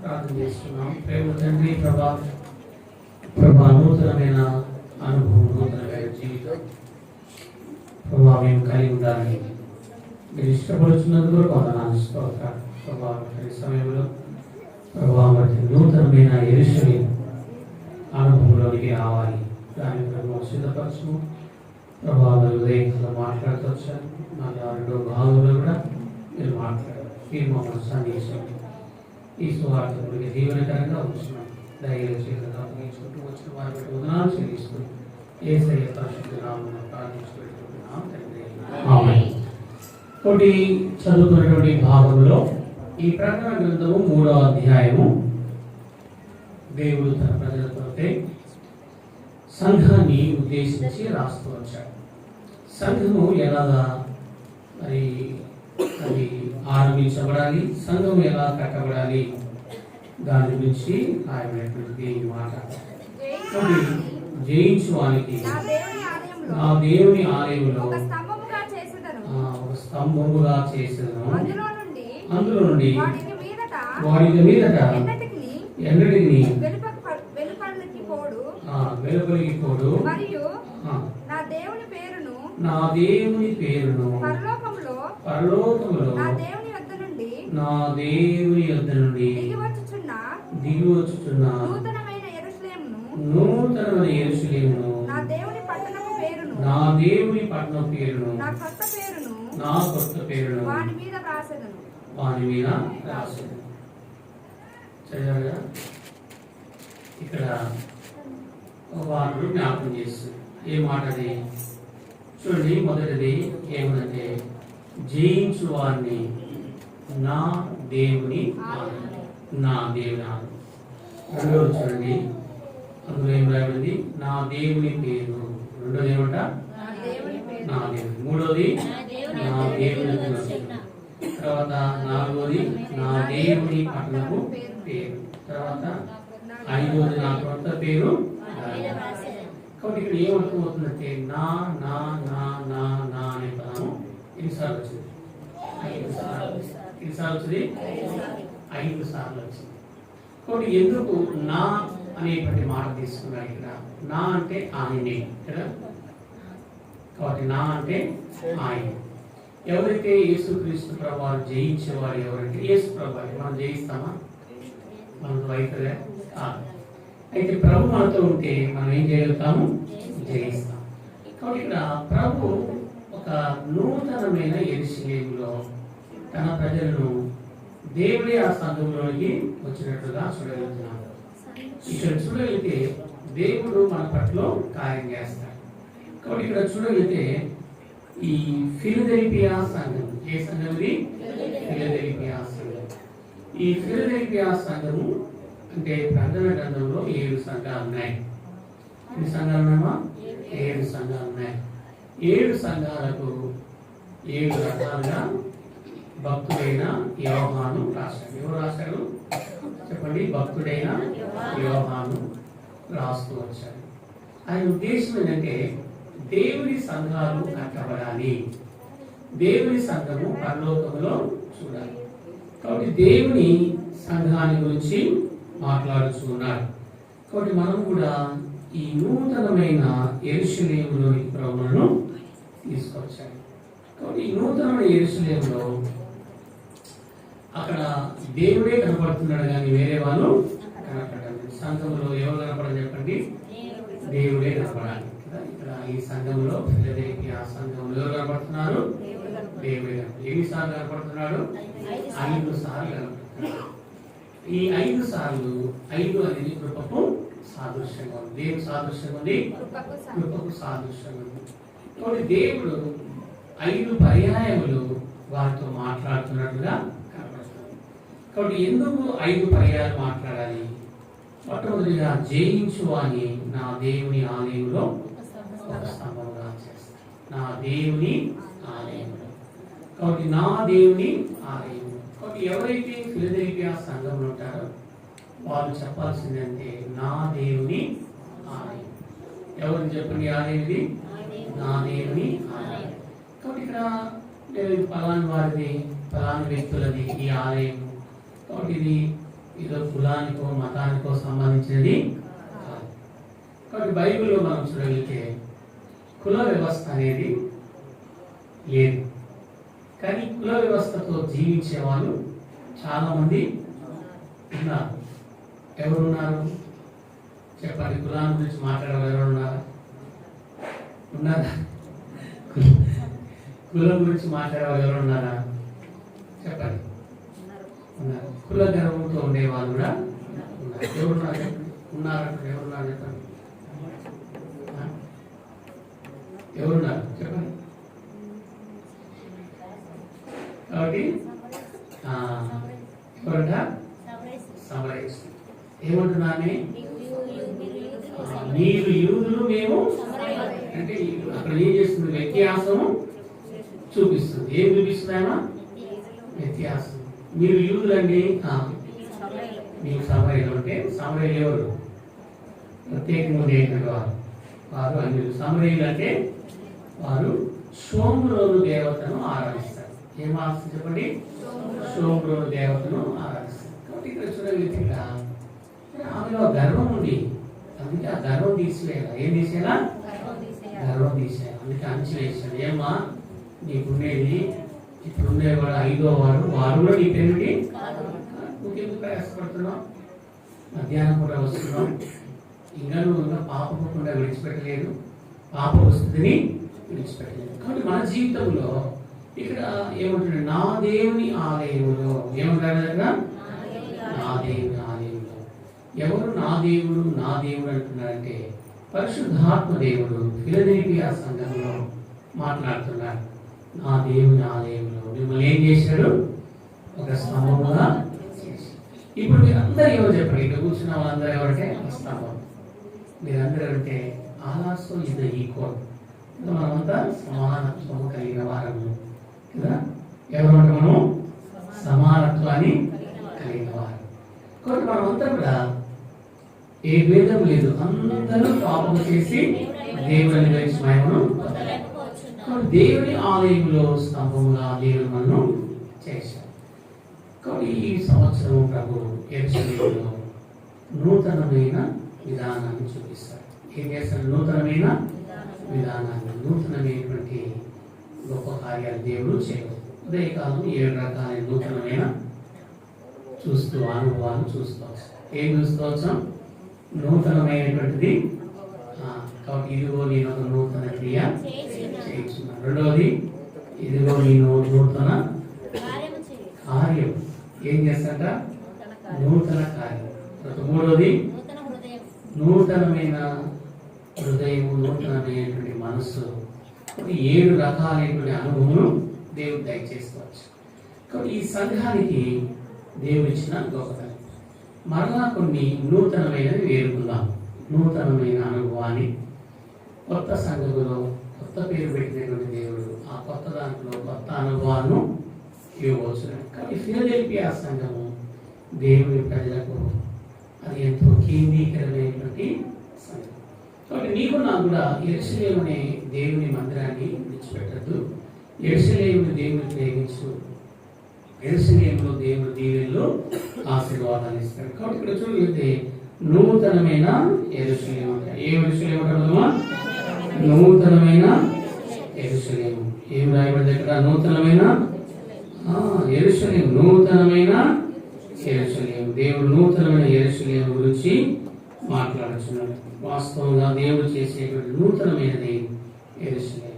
ప్రార్థన చేస్తున్నాం. ప్రేమ తండ్రి ప్రభా నూతనమైన అనుభవం, నూతనమైన జీవితం ప్రభా మేము కలిగి ఉండాలని మీరు ఇష్టపడుతున్నందుకు వందనాలు స్తోత్రాలు ప్రభా. ఈ సమయంలో ప్రభా నూతనమైన యెరూషలేము అనుభవంలోనికి రావాలి. దాన్ని ప్రభావ సిద్ధపరచము ప్రభావ. ఉదయంలో మాట్లాడుతూ వచ్చాను, మళ్ళీ రెండో భాగంలో కూడా మీరు మాట్లాడారు. మీరు మమ్మల్ని సందేశం ఈ సువార్తకుడికి దీవెనకరంగా ఉంచున్నాం. ధైర్య చేతులు అప్పగించుకుంటూ వచ్చిన వారి బట్టి వందనాలు చెల్లిస్తుంది. యేసయ్య పరిశుద్ధ నామమున ప్రార్థించుకుంటున్నాం తండ్రి, ఆమేన్. ఒకటి చదువుకున్నటువంటి భాగంలో ఈ ప్రకటన గ్రంథము 3వ అధ్యాయము దేవుడు తన ప్రజల కొరకై సంఘాన్ని ఉద్దేశించి రాస్తూ వచ్చాడు. సంఘము ఎలాగా మరి అది ఆరంభించబడాలి, సంఘం ఎలా కట్టబడాలి, దాని గురించి ఆయనటువంటి మాట. జయించువానికి నా దేవుని ఆలయంలో ఒక స్తంభముగా చేసేదను, అందులో నుండి వాడి మీదట ఎన్నటికి వెలుపలికి పోడు, నా దేవుని పేరును పరలోకములో నా దేవుని యొద్ద నుండి దిగి వచ్చుచున్న నూతనమైన యెరూషలేమును నా దేవుని పట్టణం పేరును నా కొత్త పేరును వాని మీద రాసెదను. చదివాగా ఇక్కడ వారు జ్ఞాపకం చేస్తుంది. ఏ మాట అది చూడండి. మొదటిది ఏమనంటే జయించు వారిని నా దేవుని ఆలయం. రెండోది చూడండి, అందులో ఏం రాబడింది? నా దేవుని పేరు. రెండోది ఏమంట? నా దేవుని. మూడోది నా దేవుని. తర్వాత నాలుగోది నా దేవుని పట్టణము పేరు. తర్వాత ఐదోది నా కొత్త పేరు. కాబట్టి ఇక్కడ ఏమర్థమవుతుందంటే నా నా నా నా నా అనే పదము ఎన్నిసార్లు వచ్చింది? 5 సార్లు. ఎన్నిసార్లు వచ్చింది? 5 సార్లు వచ్చింది. కాబట్టి ఎందుకు నా అనేటువంటి మాట తీసుకున్నారు ఇక్కడ? నా అంటే ఆయనే కదా. కాబట్టి నా అంటే ఆయన. ఎవరైతే యేసుక్రీస్తు ప్రభువారు జయించేవారు ఎవరంటే యేసు ప్రభువారు. మనం జయిస్తామా? మనకు వైఖరే కాదు. అయితే ప్రభు మనతో ఉంటే మనం ఏం చేయగలుగుతాము? జయిస్తాం. కాబట్టి ఇక్కడ ప్రభు ఒక నూతనమైన యెరూషలేములో తన ప్రజలను దేవుడే ఆ సంఘంలోకి వచ్చినట్లుగా చూడగలుగుతున్నాడు. ఇక్కడ చూడగలిగితే దేవుడు మన పట్ల కార్యం చేస్తాడు. కాబట్టి ఇక్కడ చూడగలిగితే ఈ ఫిలదెల్ఫియా సంఘం, ఏ సంఘం ఇది? ఫిలదెల్ఫియా సంఘం. ఈ ఫిలదెల్ఫియా సంఘము అంటే ప్రకటన గ్రంథంలో 7 సంఘాలు ఉన్నాయి. ఎన్ని సంఘాలు ఉన్నామా? 7 సంఘాలు ఉన్నాయి. 7 సంఘాలకు 7 రకాలుగా భక్తుడైన యోహాను రాశాడు. ఎవరు రాశాడు చెప్పండి? భక్తుడైన యోహాను రాస్తూ వచ్చాడు. ఆయన ఉద్దేశం ఏంటంటే దేవుని సంఘాలు కట్టబడాలి, దేవుని సంఘము పరలోకంలో చూడాలి. కాబట్టి దేవుని సంఘాన్ని గురించి మాట్లాడుతున్నాడు. కాబట్టి మనం కూడా ఈ నూతనమైన యెరూషలేములోని ప్రభువును తీసుకొచ్చాడు. కాబట్టి ఈ నూతనమైన యెరూషలేములో అక్కడ దేవుడే కనపడుతున్నాడు కానీ వేరే వాళ్ళు కనపడాలి. సంఘంలో ఎవరు కనపడాలి చెప్పండి? దేవుడే కనపడాలి. ఇక్కడ ఈ సంఘంలో ఫిలదెల్ఫియా సంఘంలో ఎవరు కనపడుతున్నారు? దేవుడే. ఎన్నిసార్లు కనపడుతున్నాడు? 5 సార్లు కనపడుతున్నాడు. ఈ 5 సార్లు 5 అనేది కృపకు సాదృశ్యంగా ఉంది. దేవుడు సాదృశ్యంగా ఉంది, కృపకు సాదృశ్యంగా ఉంది. కాబట్టి దేవుడు 5 పర్యాయములు వారితో మాట్లాడుతున్నట్లుగా కనపడుతుంది. కాబట్టి ఎందుకు 5 పర్యాయాలు మాట్లాడాలి? మొట్టమొదటిగా జయించు అని నా దేవుని ఆలయంలో ఒక స్తంభంగా చేస్తాను. నా దేవుని ఆలయంలో. కాబట్టి నా దేవుని ఆలయం. కాబట్టి ఎవరైతే ఫిలదెల్ఫియా సంఘంలో ఉంటారో వాళ్ళు చెప్పాల్సిందంటే నా దేవుని ఆలయం. ఎవరు చెప్పండి? ఆలయం ఇది నా దేవుని ఆలయం. కాబట్టి ఇక్కడ పలాని వారిది, పలాని వ్యక్తులది ఈ ఆలయం. కాబట్టి ఇది ఏదో కులానికో మతానికో సంబంధించినది కాదు. కాబట్టి బైబిల్లో మనం చూడగలిగితే కుల వ్యవస్థ అనేది లేదు. కానీ కుల వ్యవస్థతో జీవించే వాళ్ళు చాలా మంది ఉన్నారు. ఎవరున్నారు చెప్పండి? కులాన్ని గురించి మాట్లాడే ఎవరు ఉన్నారు? ఉన్నారా? కులం గురించి మాట్లాడే వాళ్ళు ఎవరు ఉన్నారా చెప్పండి? ఉన్నారు. కుల గర్వంతో ఉండే వాళ్ళు కూడా ఉన్నారు. ఎవరున్నారు చెప్పండి? ఉన్నారంటే ఎవరున్నారు చెప్పండి? ఎవరున్నారు చెప్పండి? కాబట్టి ఎవరంట? సమరయులు. ఏమంటున్నానే? మీరు యూదులు, మేము అంటే అక్కడ ఏం చేస్తుంది? వ్యత్యాసము చూపిస్తుంది. ఏం చూపిస్తున్నాయమా? వ్యత్యాసం. మీరు యూదులండి, మీకు సమరయులు అంటే సమరయులు ఎవరు? ప్రత్యేకంగా ఉండేటువంటి వారు అన్యులు. సమరయులు అంటే వారు షోమ్రోను దేవతను ఆరాధిస్తారు. ఏం ఆరాధిస్తారు చెప్పండి? షోమ్రోను దేవతను ఆరాధిస్తారు. కాబట్టి ఇక్కడ చూడగలిగితే ఆమెలో గర్వం ఉంది. అందుకే ఆ గర్వం తీసివేయాలి. ఏం తీసేయాలా? గర్వం తీసేయాలి. అందుకే అంచవేసాడు. ఏమ్మా నీకుండేది ఇప్పుడు ఉండేవాడు 5వ వాడు, వారు కూడా నీ పేరుటి నువ్వెందుకు ప్రయాసపడుతున్నావు? మధ్యాహ్నం కూడా వస్తున్నావు, ఇంకా నువ్వు ఇంకా పాపపు కూడా విడిచిపెట్టలేదు, పాప వస్తుందని విడిచిపెట్టలేదు. కాబట్టి మన జీవితంలో ఇక్కడ ఏమంటున్నాడు? నా దేవుని ఆలయములో. ఏమంటారు దగ్గర? నా దేవుని ఆలయంలో. ఎవరు నా దేవుడు నా దేవుడు అంటున్నారంటే పరిశుద్ధాత్మ దేవుడు ఫిలదెల్ఫియా సంఘంలో మాట్లాడుతున్నారు. నా దేవుని ఆలయంలో మిమ్మల్ని ఏం చేశాడు? ఒక స్తంభముగా చేసి. ఇప్పుడు మీరందరూ ఎవరు చెప్పండి? ఇక్కడ కూర్చున్న వాళ్ళందరూ ఎవరంటే స్తంభం. మీరందరూ అంటే ఆలాసం ఇది ఈక్వల్. మనమంతా సమానత్వము కలిగిన వారము కదా. ఎవరంటే మనం సమానత్వాన్ని కలిగిన వారు. కాబట్టి మనమంతా కూడా ఏ భేదం లేదు, అందరూ పాపం చేసి దేవుని గురించి మహిమను దేవుని ఆలయంలో స్తంభముగా దేవుడు మనం చేశారు. కాబట్టి ఈ సంవత్సరం ప్రభు యెరూషలేములో నూతనమైన విధానాన్ని చూపిస్తారు. ఏం చేస్తారు? నూతనమైన విధానాన్ని, నూతనమైనటువంటి గొప్ప కార్యాలు దేవుడు చేయవచ్చు. ఉదయకాలం 7 రకాలైన నూతనమైన చూస్తూ అనుభవాలు చూసుకోవచ్చు. ఏం చూసుకోవచ్చు? నూతనమైనటువంటిది. కాబట్టి ఇదిగో నేను ఒక నూతన క్రియ చేయించున్నాను. రెండవది, ఇదిగో నేను నూతన కార్యం. ఏం చేస్తాట? నూతన కార్యం. మూడవది, నూతనమైన హృదయం, నూతనమైనటువంటి మనస్సు. 7 రకాలైనటువంటి అనుభవం దేవుడు దయచేసుకోవచ్చు. కాబట్టి ఈ సంఘానికి దేవుడు ఇచ్చిన గొప్పతనం. మరలా కొన్ని నూతనమైనవి వేరుకుందాం. నూతనమైన అనుభవాన్ని కొత్త సంఘములో కొత్త పేరు పెట్టినటువంటి దేవుడు ఆ కొత్త దాంట్లో కొత్త అనుభవాలను ఇవ్వచ్చు. కానీ ఫిలదెల్ఫియా సంఘము దేవుని ప్రజలకు అది ఎంతో కేంద్రీకరమైనటువంటి సంఘం. కాబట్టి నీకు నాకు కూడా యెరూషలేము అనే దేవుని మందిరాన్ని విడిచిపెట్టద్దు. యెరూషలేమును దేవుని ప్రేమించు. యెరూషలేములో దేవుని దీవెనలు ఆశీర్వాదాలు ఇస్తాడు. కాబట్టి ఇక్కడ చూడగలిగితే నూతనమైన యెరూషలేము. ఏ యెరూషలేము అంటామా? నూతనమైన యెరూషలేము. ఏం రాయబడింది ఇక్కడ? నూతనమైన యెరూషలేము. నూతనమైన యెరూషలేము. దేవుడు నూతనమైన యెరూషలేము గురించి మాట్లాడుతున్నాడు. వాస్తవంగా దేవుడు చేసేటువంటి నూతనమైనది యెరూషలేము.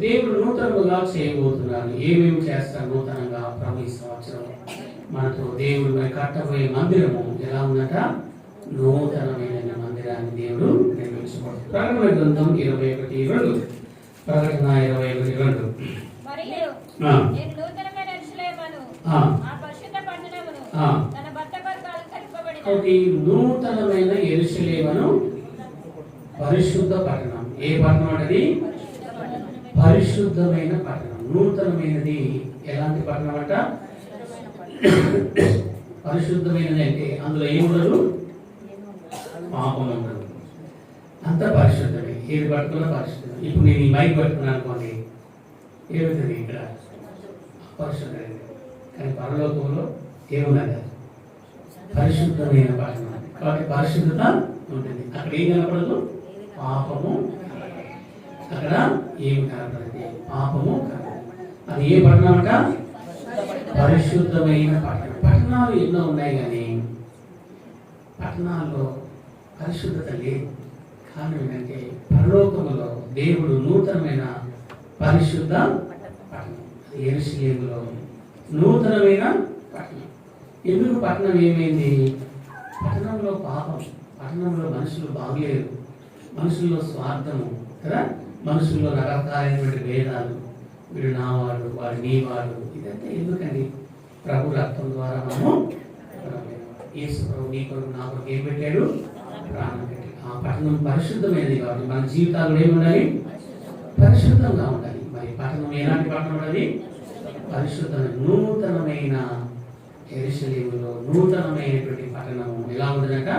దేవుడు నూతనముగా చేయబోతున్నాడు. ఏమేమి చేస్తారు నూతనంగా? ప్రభు ఈ సంవత్సరం మనతో దేవుడు మరి కట్టబోయే మందిరము ఎలా ఉందట? నూతనమైన మందిరాన్ని దేవుడు నిర్మించబోతున్నాడు. ప్రకటన గ్రంథం 21:2. ప్రకటన 21:2. కాబట్టి నూతనమైన యెరూషలేమును పరిశుద్ధ పట్టణం. ఏ పట్టణం అంటది? పరిశుద్ధమైన పట్టణం. నూతనమైనది ఎలాంటి పట్టణం అంట? పరిశుద్ధమైనది అంటే అందులో ఏముండదు? పాపం ఉండదు. అంత పరిశుద్ధమే. ఏది పట్టుకున్నా పరిశుద్ధం. ఇప్పుడు నేను ఈ మైక్ పట్టుకున్నాను అనుకోండి, ఏమవుతుంది? ఇక్కడ పరిశుద్ధమైనది. కానీ పరలోకంలో ఏమున్నది? పరిశుద్ధమైన పట్టణం. కాబట్టి పరిశుద్ధత ఉంటుంది. అక్కడ ఏం కనపడదు? పాపము. అక్కడ ఏమి కనపడదు? పాపము కనపడదు. అది ఏ పట్టణం అంట? పరిశుద్ధమైన పట్టణం. పట్టణాలు ఎన్నో ఉన్నాయి కానీ పట్టణాల్లో పరిశుద్ధత లేదు. కారణం ఏంటంటే పరలోకములో దేవుడు నూతనమైన పరిశుద్ధ పట్టణం. యెరూషలేములో నూతనమైన పట్టణం. ఎందుకు పట్టణం ఏమైంది? పట్టణంలో పాపం, పట్టణంలో మనుషులు బాగలేరు, మనుషుల్లో స్వార్థము కదా, మనుషుల్లో రకరకాలైనటువంటి భేదాలు, వీడు నావాడు, వాడు నీవాడు. ఇదంతా ఎందుకండి? ప్రభు రక్తం ద్వారా మనము యేసు ప్రభు నీ కొరకు నా కొరకు ఏం పెట్టాడు? ప్రాణం పెట్టి. ఆ పట్టణం పరిశుద్ధమైనది కాబట్టి మన జీవితాల్లో ఏముండాలి? పరిశుద్ధంగా ఉండాలి. మరి పట్టణం ఎలాంటి పట్టణం ఉండాలి? పరిశుద్ధమైన నూతనమైన యెరూషలేములో నూతనమైనటువంటి పట్టణము ఎలా ఉంటుందంట?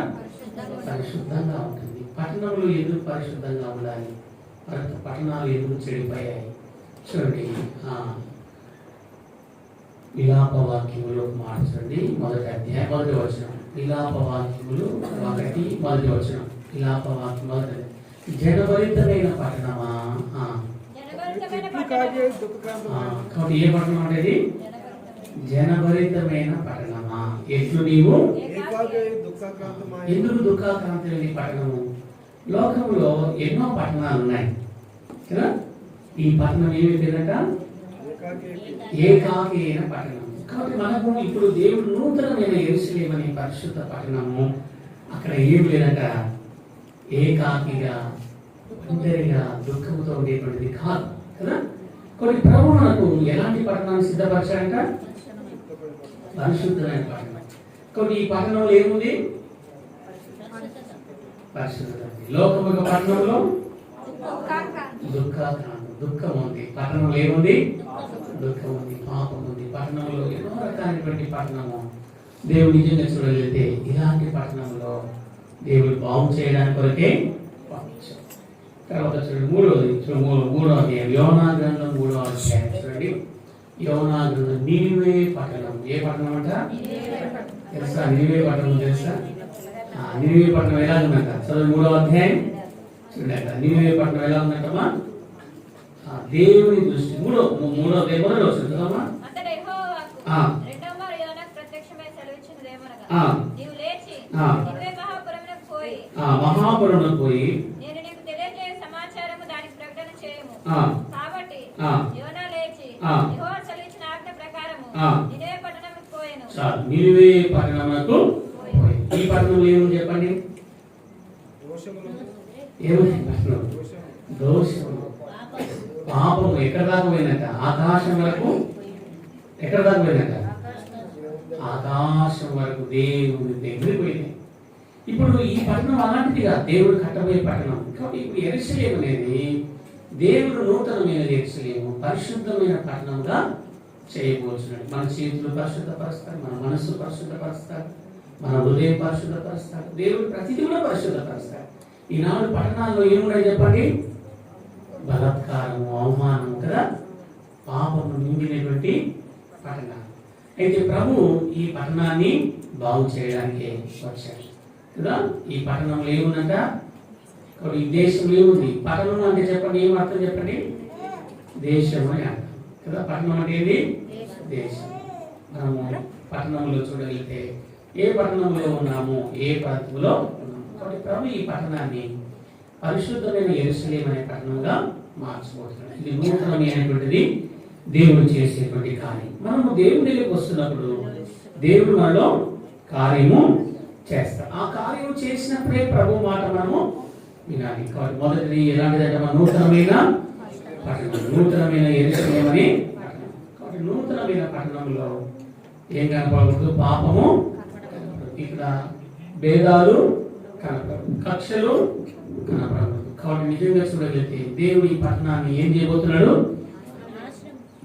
పరిశుద్ధంగా ఉంటుంది. పట్టణంలో ఎందుకు పరిశుద్ధంగా ఉండాలి? పట్టణాలు ఎందుకు చెడిపోయాయి? చూడండి, విలాప వాక్యములు మార్చండి. మొదటి అధ్యాయం 1వ వచనం. విలాప వాక్యములు 1 మొదటి వచనం. విలాప వాక్యం మొదటి. జనభరితమైన పట్టణమా? కాబట్టి ఏ పట్టణం అంటే? జనభరితమైన పట్టణమా? ఎట్లు నీవు ఎందుకు దుఃఖాక్రాంతి పట్టణము? లోకంలో ఎన్నో పట్టణాలు ఉన్నాయి కదా. ఈ పట్టణం ఏమైపోయిందంట? ఏకాకి అయిన పట్టణం. కాబట్టి మనకు ఇప్పుడు దేవుడు నూతనమైన యెరూషలేము అనే పరిశుద్ధ పట్టణము. అక్కడ ఏమి లేదంట? ఏకాకిగా, ఒంటరిగా, దుఃఖంతో ఉండేటువంటిది కాదు కదా. కొన్ని ప్రభు మనకు ఎలాంటి పట్టణాన్ని సిద్ధపరచాడంట? పరిశుద్ధమైన పట్టణం. కాబట్టి ఈ పట్టణంలో ఏముంది? పరిశుద్ధత. లోకం యొక్క పట్టణంలో దుఃఖం ఉంది. పట్టణంలో ఏముంది? దుఃఖం ఉంది, పాపం ఉంది. పట్టణంలో ఎన్నో రకాలైనటువంటి పట్టణము. దేవుడు నిజంగా చూడగలిగితే ఇలాంటి పట్టణంలో దేవుడు బాగు చేయడానికి కొరకే పంపించాడు. తర్వాత చూడండి మూడో అధ్యాయం, యోనా గ్రంథం 3వ అధ్యాయం చూడండి. యోనా గ్రంథం నినివే పట్టణం. ఏ పట్టణం అంట? తెలుసా? నినివే పట్టణం తెలుసా? నినివే పట్టణం ఎలా ఉందంట? చదువు 3వ అధ్యాయం చూడండి. అక్కడ నినివే పట్టణం ఎలా ఉందంటమ్మా? దేవుని దృష్టి మూడో దేవుడు వస్తుందమ్మా. మహాపురమునకు పోయి నినివే పట్టణమునకు పోయి. ఈ పట్టణంలో ఏముంది చెప్పండి? ఏముంది పట్టణం? దోషము, పాపము. ఎక్కడ దాకా పోయినట్ట? ఆకాశం వరకు. ఎక్కడ దాకా పోయినట్ట? ఆకాశం వరకు దేవుని దగ్గరికి పోయినాయి. ఇప్పుడు ఈ పట్టణం అలాంటిదిగా దేవుడు కట్టబోయే పట్టణం. కాబట్టి ఇప్పుడు యెరూషలేము అనేది దేవుడు నూతనమైన యెరూషలేము, పరిశుద్ధమైన పట్టణంగా చేయబోతున్నాడు. మన చేతులు పరిశుద్ధపరుస్తాడు, మన మనస్సు పరిశుద్ధపరుస్తాడు, మన హృదయం పరిశుద్ధపరుస్తాడు. దేవుడు ప్రతిదీ కూడా పరిశుద్ధపరుస్తాడు. ఈనాడు పట్టణాల్లో ఏమున్నాయి చెప్పండి? బలాత్కారము, అవమానము కదా, పాపము నిండినటువంటి పట్టణాలు. అయితే ప్రభు ఈ పట్టణాన్ని బాగు చేయడానికి వచ్చాడు కదా. ఈ పట్టణంలో ఏముందంట? ఈ దేశంలో ఏముంది? పట్టణం అంటే చెప్పండి, ఏం అర్థం చెప్పండి? దేశం అని అర్థం కదా. పట్టణం అంటే ఏంటి? దేశం. మనము పట్టణంలో చూడగలిగితే ఏ పట్టణంలో ఉన్నాము, ఏ ప్రాంతంలో ఉన్నాము. కాబట్టి ప్రభు ఈ పట్టణాన్ని పరిశుద్ధమైన యెరూషలేము అనే పట్టణంగా మార్చబోతున్నాడు. ఇది నూతనమైనటువంటిది, దేవుడు చేసేటువంటి కార్యం. మనము దేవుని దగ్గరికి వస్తున్నప్పుడు దేవుడు మనలో కార్యము చేస్తాడు. ఆ కార్యము చేసినప్పుడే ప్రభు మాట మనము వినాలి. కాబట్టి మొదటిది ఎలాంటిదంటే మన నూతనమైన పట్టణం, నూతనమైన యెరూషలేము అనే పట్టణం. కాబట్టి నూతనమైన పట్టణంలో ఏం కనపడకూడదు? పాపము కనపడదు, ఇక్కడ భేదాలు కనపడదు, కక్షలు కనపడదు. కాబట్టి నిజంగా చూడగలిగితే దేవుడు ఈ పట్టణాన్ని ఏం చేయబోతున్నాడు?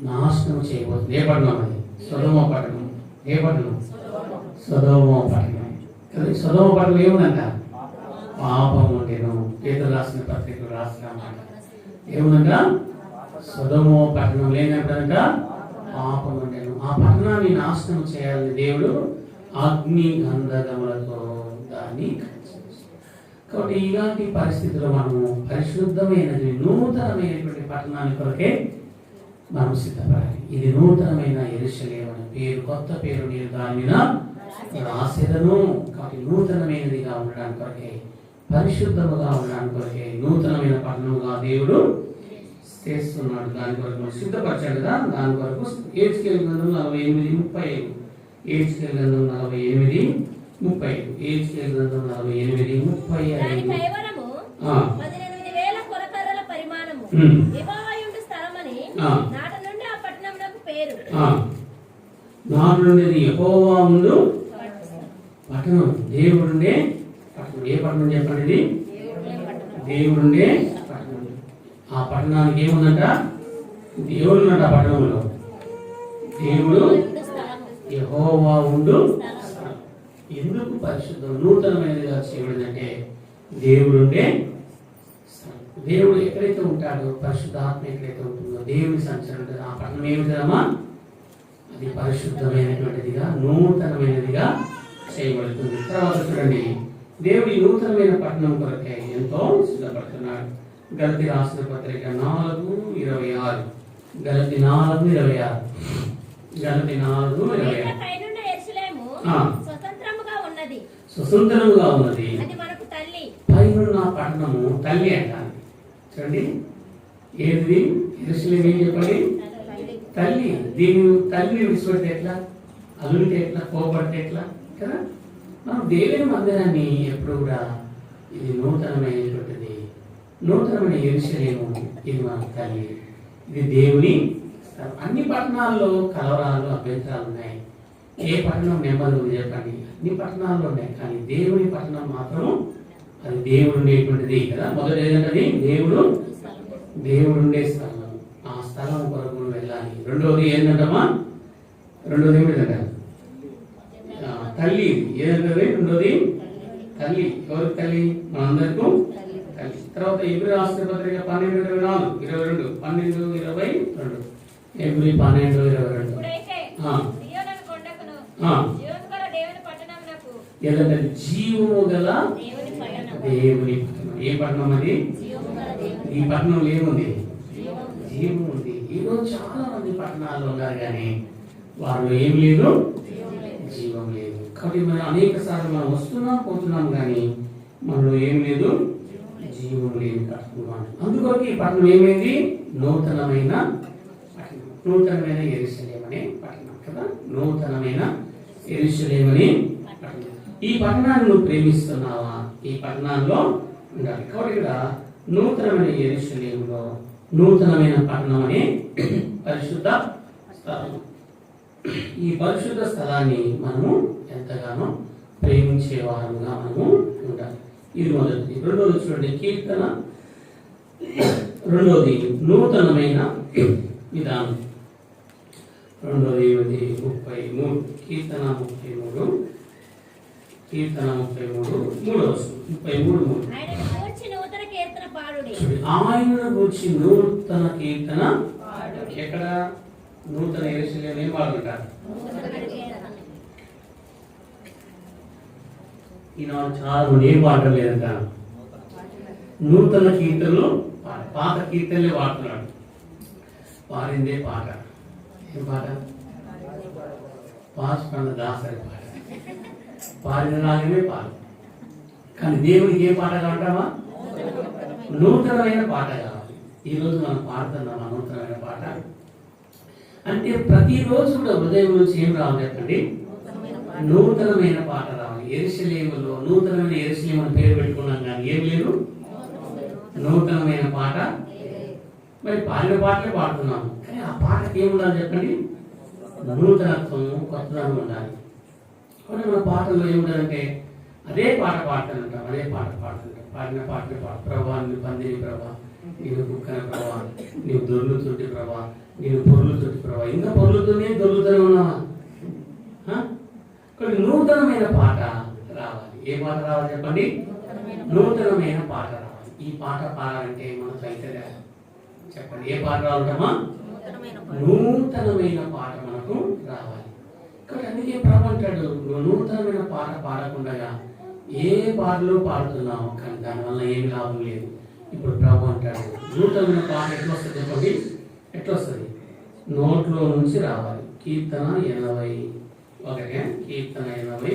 నాశనం చేయబోతుంది. ఏ పట్టణం అది? సొదొమ పట్టణం. ఏ పట్టణం? సొదొమ పట్టణం. కదా. సొదొమ పట్టణం ఏముందంట? పాపం ఉండేను. పేతురు రాసిన పత్రికలు రాసినమాట ఏముందంట? సొదొమ పట్టణం లేదంట పాపం ఉండేను. ఆ పట్టణాన్ని నాశనం చేయాలని దేవుడు అగ్ని గంధకములతో దాన్ని కాబట్టి ఇలాంటి పరిస్థితుల్లో మనము పరిశుద్ధమైనది నూతనమైనటువంటి పట్టణాన్ని కొరకే మనం సిద్ధపడాలి. ఇది నూతనమైన యెరూషలేము అనే పేరు, కొత్త పేరు నేను దాని మీద రాసేదను. కాబట్టి నూతనమైనదిగా ఉండడానికి కొరకే, పరిశుద్ధముగా ఉండడానికి కొరకే నూతనమైన పట్టణముగా దేవుడు చేస్తున్నాడు. దాని కొరకు మనం సిద్ధపరచాడు కదా. దాని కొరకు ఏజ్కేల్ గ్రంథం 48:35, ఏజ్కేల్ గ్రంథం 48:35, ఏజ్కేల్ గ్రంథం 48:35. 18,000 కొరకర్రల పరిమాణము యెహోవాయుండు స్థలమని నాట నుండి ఆ పట్టణమునకు పేరు. నాట నుండి యెహోవా ఉండు పట్టణం, దేవుడుండే పట్టణం. ఏ పట్టణం చెప్పండి? ఇది దేవుడుండే పట్టణం. ఆ పట్టణానికి ఏముందంట? దేవుడు ఉన్నట. ఆ పట్టణంలో దేవుడు యెహోవా ఉండు. ఎందుకు పరిశుద్ధం నూతనమైనదిగా చేయబడిందంటే దేవుడుండే స్థలం. దేవుడు ఎక్కడైతే ఉంటాడో, పరిశుద్ధాత్మ ఎక్కడైతే ఉంటుందో, దేవుని సంచరణ ఉంటుంది. ఆ పట్టణం ఏమిటమ్మా? అది పరిశుద్ధమైనటువంటిదిగా, నూతనమైనదిగా చేయబడుతుంది. తర్వాత చూడండి, దేవుడి నూతనమైన పట్టణం కొరకే ఎంతో సిద్ధపడుతున్నాడు. గలతీ రాసిన పత్రిక 4:26, గలతీ 4:26, గలతీ 4:26. స్వతంత్రముగా ఉన్నది, పైనున్న పట్టణము తల్లి అంటారు. చూడండి, ఏది యెరూషలేము ఏం చెప్పండి? తల్లి. దీని తల్లిని విడిచిపెడితే ఎట్లా? అల్లుడితే ఎట్లా? కోపడితే ఎట్లా కదా. మనం దేవుని మందిరాన్ని ఎప్పుడు కూడా ఇది నూతనమైనటువంటిది, నూతనమైన యెరూషలేము, ఇది మన తల్లి, ఇది దేవుని. అన్ని పట్టణాల్లో కలవరాలు, అభ్యంతరాలు ఉన్నాయి. ఏ పట్టణం నెమ్మది ఉంది చెప్పండి? అన్ని పట్టణాల్లో ఉన్నాయి. కానీ దేవుని పట్టణం మాత్రం అది దేవుడు ఉండేటువంటిది కదా. మొదటి ఏంటంటే దేవుడు ఉండే స్థలం, ఆ స్థలం కొరకు వెళ్ళాలి. రెండోది ఏంటంటమ్మా? రెండోది ఏమిటంట? తల్లి. ఏదంటే రెండోది తల్లి. ఎవరికి తల్లి? మనందరికీ తల్లి. తర్వాత ఎబ్రీ రాష్ట్ర పత్రిక 12:24, 22, 12:22, ఎబ్రీ 12:22. ఏదంటే జీవము గల దేవుని పట్టణం. ఏ పట్టణం అది? ఈ పట్టణంలో ఏముంది? జీవం ఉంది. ఈరోజు చాలా మంది పట్టణాల్లో ఉన్నారు కానీ వారు ఏం లేదు, జీవం లేదు. కాబట్టి మనం అనేక సార్లు మనం వస్తున్నాం పోతున్నాం కానీ మనలో ఏం లేదు, జీవం లేదు పట్టణం. అందుకొరకు ఈ పట్టణం ఏమైంది? నూతనమైన పట్టణం, నూతనమైన యెరూషలేము అనే పట్టణం కదా. నూతనమైన యెరూషలేము అనే పట్టణం. ఈ పట్టణాన్ని నువ్వు ప్రేమిస్తున్నావా? ఈ పట్టణాల్లో ఉండాలి. కాబట్టి ఇక్కడ నూతనమైన యెరూషలేములో నూతనమైన పట్టణం అనే పరిశుద్ధ స్థలం. ఈ పరిశుద్ధ స్థలాన్ని మనము ఎంతగానో ప్రేమించే వారుగా మనము ఉండాలి. ఇది మొదటిది. రెండోది చూడండి, కీర్తన. రెండోది నూతనమైన విధానం. రెండోది 33, కీర్తన 33, కీర్తన 33, 33. ఆయనను గూర్చి నూతన కీర్తన. ఎక్కడ? నూతన యెరూషలేము ఏం పాడుకుంటారు? ఈనాడు చాలా మంది ఏం పాడటం లేదంట, నూతన కీర్తనలు. పాత కీర్తనలే పాడుతున్నాడు. పాడిందే పాట. ఏం పాట? పాసుకున్న దాసరి పాట. పాడిన రాగమే పాట. కానీ దేవునికి ఏ పాట కావాలంటావా? నూతనమైన పాట కావాలి. ఈరోజు మనం పాడుతున్నాం ఆ నూతనమైన పాట. అంటే ప్రతిరోజు కూడా హృదయం నుంచి ఏం రావాలి చెప్పండి? నూతనమైన పాట రావాలి. యెరూషలేములో నూతనమైన యెరూషలేము అని పేరు పెట్టుకున్నాం కానీ ఏం లేదు, నూతనమైన పాట. మరి పాడిన పాటలే పాడుతున్నాము కానీ ఆ పాటకి ఏముండాలి చెప్పండి? నూతనత్వం, కొత్తదనం ఉండాలి. కాబట్టి మన పాటల్లో ఏముండాలంటే అదే పాట పాడుతుంటాం, అదే పాట పాడుతుంటాం. పాడిన పాటలు పాడు. ప్రభా నీవు పందిరి ప్రభా, నీవు కుక్కన ప్రభా, నీవు దొర్లుతుంటే ప్రభా, నీవు పొర్లుతుంటే ప్రభా, ఇంకా పొర్లుతూనే దొర్లుతూనే ఉన్నావా? కొన్ని నూతనమైన పాట రావాలి. ఏ పాట రావాలి చెప్పండి? నూతనమైన పాట రావాలి. ఈ పాట పాడాలంటే మనకు అయితే చెప్పండి, ఏ పాట రావాలమ్మా? నూతనమైన పాట మనకు రావాలి. కాబట్టి అందుకే ప్రభు అంటాడు, నువ్వు నూతనమైన పాట పాడకుండా ఏ పాటలు పాడుతున్నావు కానీ దానివల్ల ఏమి లాభం లేదు. ఇప్పుడు ప్రభు అంటాడు, నూతనమైన పాట ఎట్లా వస్తుంది చెప్పండి, ఎట్లా వస్తుంది? నోట్లో నుంచి రావాలి. కీర్తన 81, కీర్తన 81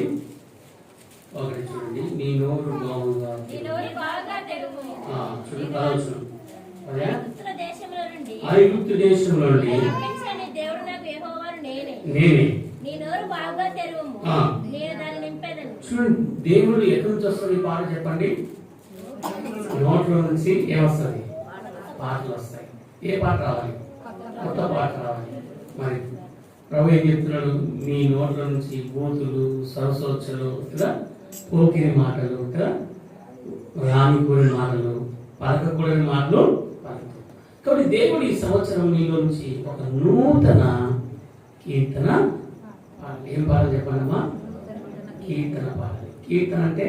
చూడండి. నీ నోరు బాగుంగా ఐగుప్తు దేశంలో నుండి నేనే. చూడండి, దేవుడు ఎక్కడి నుంచి వస్తుంది పాట చెప్పండి? నోట్లో నుంచి ఏమొస్తుంది? పాటలు వస్తాయి. ఏ పాట రావాలి? కొత్త పాట రావాలి. మరి ప్రభు ఏం చెప్తున్నాడు? నీ నోట్ల నుంచి బూతులు, సరసోచ్చలు, కదా, పోకిరి మాటలు, కదా, రానికూడని మాటలు, పలకకూడని మాటలు పలుకుతాయి. కాబట్టి దేవుడు ఈ సంవత్సరం నీలో నుంచి ఒక నూతన కీర్తన పాడాలి. ఏం పాడాలి చెప్పండమ్మా? కీర్తన పాడాలి. కీర్తన అంటే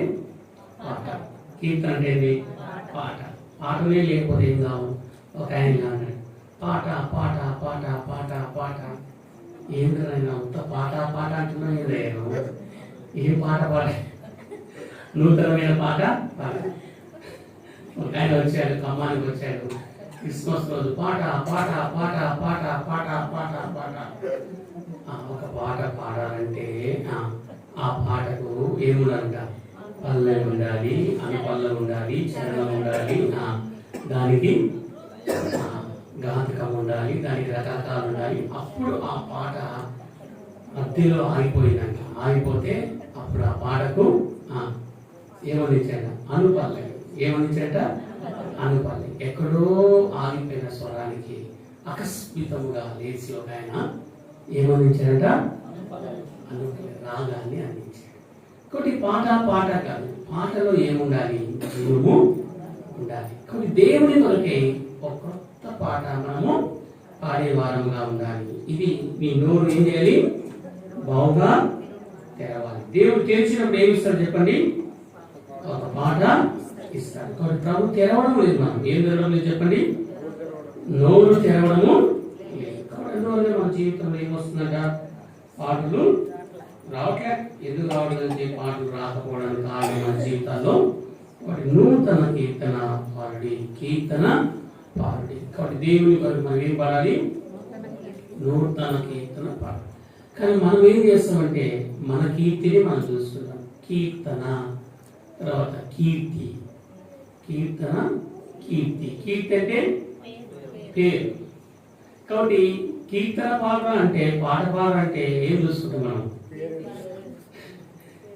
పాట. కీర్తన అంటే ఏంటి? పాట. పాటలే లేకపోతే ఏం కావు? ఒక ఆయన అన్నాడు, పాట పాట పాట పాట పాట. ఏంటైనా అంత పాట పాట అంటున్నా ఏదైనా ఏం పాట పాడ? నూతనమైన పాట పాట. ఒక ఆయన వచ్చాడు, ఖమ్మానికి వచ్చాడు, క్రిస్మస్ రోజు పాట పాట పాట పాట పాట పాట పాట. ఒక పాట పాడాలంటే ఆ పాటకు ఏముండాలంట? పల్లవి ఉండాలి, అనుపల్లవి ఉండాలి, చరణం ఉండాలి, దానికి గాతకం ఉండాలి, దానికి రకరకాలు ఉండాలి. అప్పుడు ఆ పాట మధ్యలో ఆగిపోయిందంట. ఆగిపోతే అప్పుడు ఆ పాటకు ఏమనిచ్చాడ? అనుపల్లవి. ఏమనిచ్చాట? అనుపల్లవి. ఎక్కడో ఆగిపోయిన స్వరానికి అకస్మితముగా లేచి ఒక ఆయన ఏమనిచ్చాడట? అనుపల్లవి, రాగాన్ని అందించాడు. కాబట్టి పాట పాట కాదు, పాటలో ఏముండాలి? గురువు ఉండాలి. కాబట్టి దేవుని కొరకే ఒక కొత్త పాట మనము పాడే వారంగా ఉండాలి. ఇది మీ నోరు ఏం చేయాలి? బావుగా తెరవాలి. దేవుడు తెరిచినప్పుడు ఏమి ఇస్తాడు చెప్పండి? ఒక పాట ఇస్తాడు. కాబట్టి ప్రభు తెరవడం లేదు. మనం ఏం తెరవడం లేదు చెప్పండి? నోరు తెరవడము లేదు. కాబట్టి అందువల్ల మన జీవితంలో ఏమొస్తుందంట? పాటలు రావట్లే. ఎందుకు రావట్లేదంటే పాటలు రాకపోవడానికి కారణం మన జీవితాల్లో వాటి నూతన కీర్తన పాడి, కీర్తన పాడి. కాబట్టి దేవుని కొరకు మనం ఏం పాడాలి? నూతన కీర్తన పాడాలి. కానీ మనం ఏం చేస్తామంటే మన కీర్తిని మనం చూస్తున్నాం. కీర్తన తర్వాత కీర్తి. కీర్తన, కీర్తి. కీర్తి అంటే పేరు. కాబట్టి కీర్తన పాడడం అంటే, పాట పాడడం అంటే ఏం చూసుకుంటాం మనం?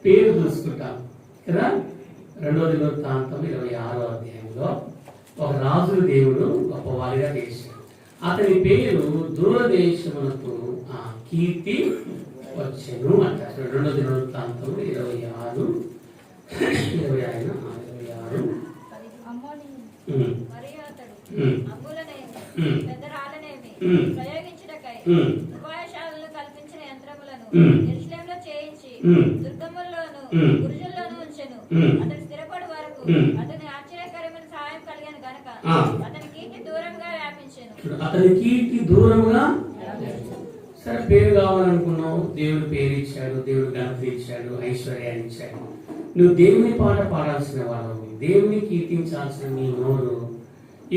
పేరు చూసుకుంటాం కదా. 2వ దినవృత్తాంతం 26వ అధ్యాయంలో ఒక రాజును దేవుడు గొప్పవారిగా చేశాడు. అతని పేరు దూరదేశమునకు కీర్తి వచ్చెను అంటారు. 2వ దినవృత్తాంతం 26 అతని స్థిరపడు వరకు అతని ఆశ్చర్యకరమైన సహాయం కలిగాను గనక అతని కీర్తి దూరంగా వ్యాపించెను. అతని కీర్తి దూరంగా. సరే, పేరు కావాలనుకున్నావు, దేవుడు పేరు ఇచ్చాడు, దేవుడు ఘనత ఇచ్చాడు, ఐశ్వర్యాన్ని ఇచ్చాడు. నువ్వు దేవుని పాట పాడాల్సిన వాళ్ళవు, దేవుని కీర్తించాల్సిన నీ నోరు.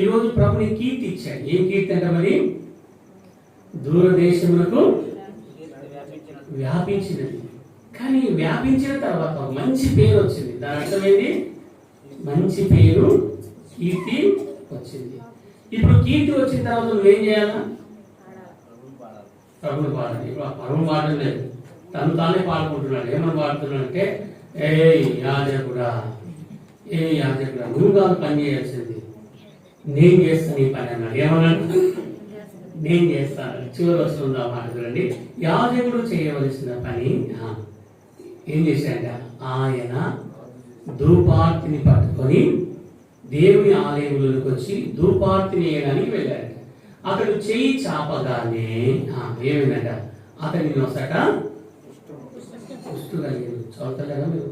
ఈరోజు ప్రభుని కీర్తి ఇచ్చాడు. ఏం కీర్తి అంటే మరి? దూరదేశములకు వ్యాపించినది. కానీ వ్యాపించిన తర్వాత మంచి పేరు వచ్చింది. దాని అర్థమైంది మంచి పేరు, కీర్తి వచ్చింది. ఇప్పుడు కీర్తి వచ్చిన తర్వాత నువ్వేం చేయాలా? ప్రభుని పాడాలి. ఇప్పుడు ఆ ప్రభుని పాడడం లేదు, తను తానే పాడుకుంటున్నాడు. ఏమని పాడుతున్నాడు అంటే, ఏ యాజకుడా, ఏ యాజకుడా, నువ్వు కాదు పని చేయాల్సింది, నేను చేస్తాను ఈ పని అన్నాడు. ఏమన్నాడు? నేను చేస్తాను. చివరి వస్తుంది ఆ మాట చూడండి. యాజకుడు చేయవలసిన పని ఏం చేశాడ? ఆయన ధూపార్తిని పట్టుకొని దేవుని ఆలయంలోకి వచ్చి ధూపార్తిని వేయడానికి వెళ్ళాడు. అతడు చెయ్యి చాపగానే ఏమైందట? అతని నొసట కుష్టు కలిగింది. చదువుతారా మీరు?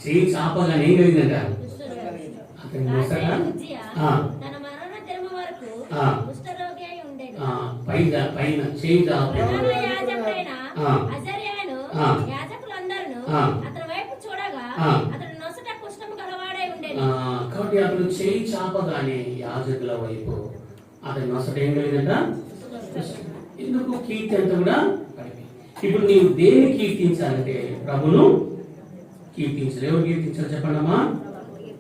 చెయ్యి చాపగానే ఏం కలిగిందట? అతని నొసట పైన చేయి చాపి ప్రధాన యాజకుడైన ఆ. అజర్యాను ఆ. యాజకులందరూ ఆ. అతని వైపు చూడగా ఆ. అతడు నొసట కుష్ఠము గలవాడై ఉండేది. కాబట్టి అతను చేయి చాపగానే యాజకుల వైపు అతని నొసట ఏం కలిగిందంట? ఎందుకు? కీర్తి అంతా కూడా పడిపోయింది. ఇప్పుడు నీవు దేన్ని కీర్తించాలంటే ప్రభును కీర్తించాలి. ఎవరు కీర్తించాలి చెప్పండమ్మా?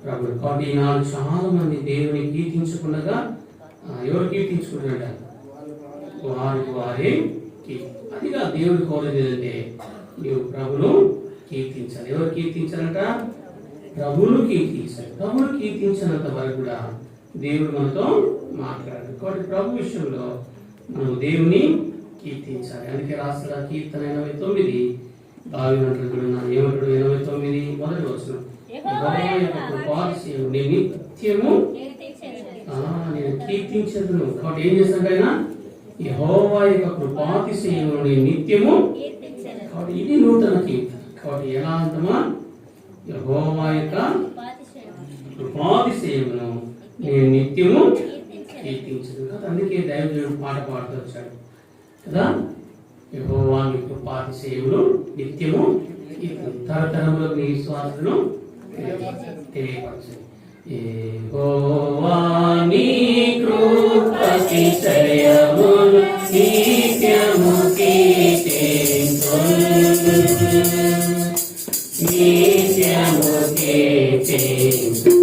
ప్రభుడు. కాబట్టి ఈనాడు చాలా మంది దేవుని కీర్తించకుండా ఎవరు కీర్తించుకుంటారంట? వారికి వారే అదిగా దేవుడు కోరేది ఏంటంటే నీవు ప్రభును కీర్తించాలి. ఎవరు కీర్తించాలంట? ప్రభువును కీర్తించాలి. ప్రభువును కీర్తించినంత వరకు కూడా దేవుడు మనతో మాట్లాడాలి. కాబట్టి ప్రభు విషయంలో మనం దేవుని కీర్తించాలి. అందుకే రాష్ట్ర కీర్తన 89 ఏమంటాడు? 89 మొదటి వచనం, నేను నిత్యము నేను కీర్తించదును. కాబట్టి ఏం చేస్తాడు ఆయన? యెహోవా యొక్క కృపాతిశయమును నేను నిత్యము. కాబట్టి ఇది నూతన కీర్తన. కాబట్టి ఎలా అంటామా? యెహోవా యొక్క కృపాతిశయమును నేను నిత్యము కీర్తించదు కదా. అందుకే దైవజనుడు పాట పాడుతూ వచ్చాడు కదా, యెహోవా నీ కృపాతిశయములు నిత్యము తరతరములకు నీ విశ్వాసులను తెలియపరచు. యెహోవా నీ కృపాతిశయములు నిత్యము కీర్తింతును, నిత్యము కీర్తింతును.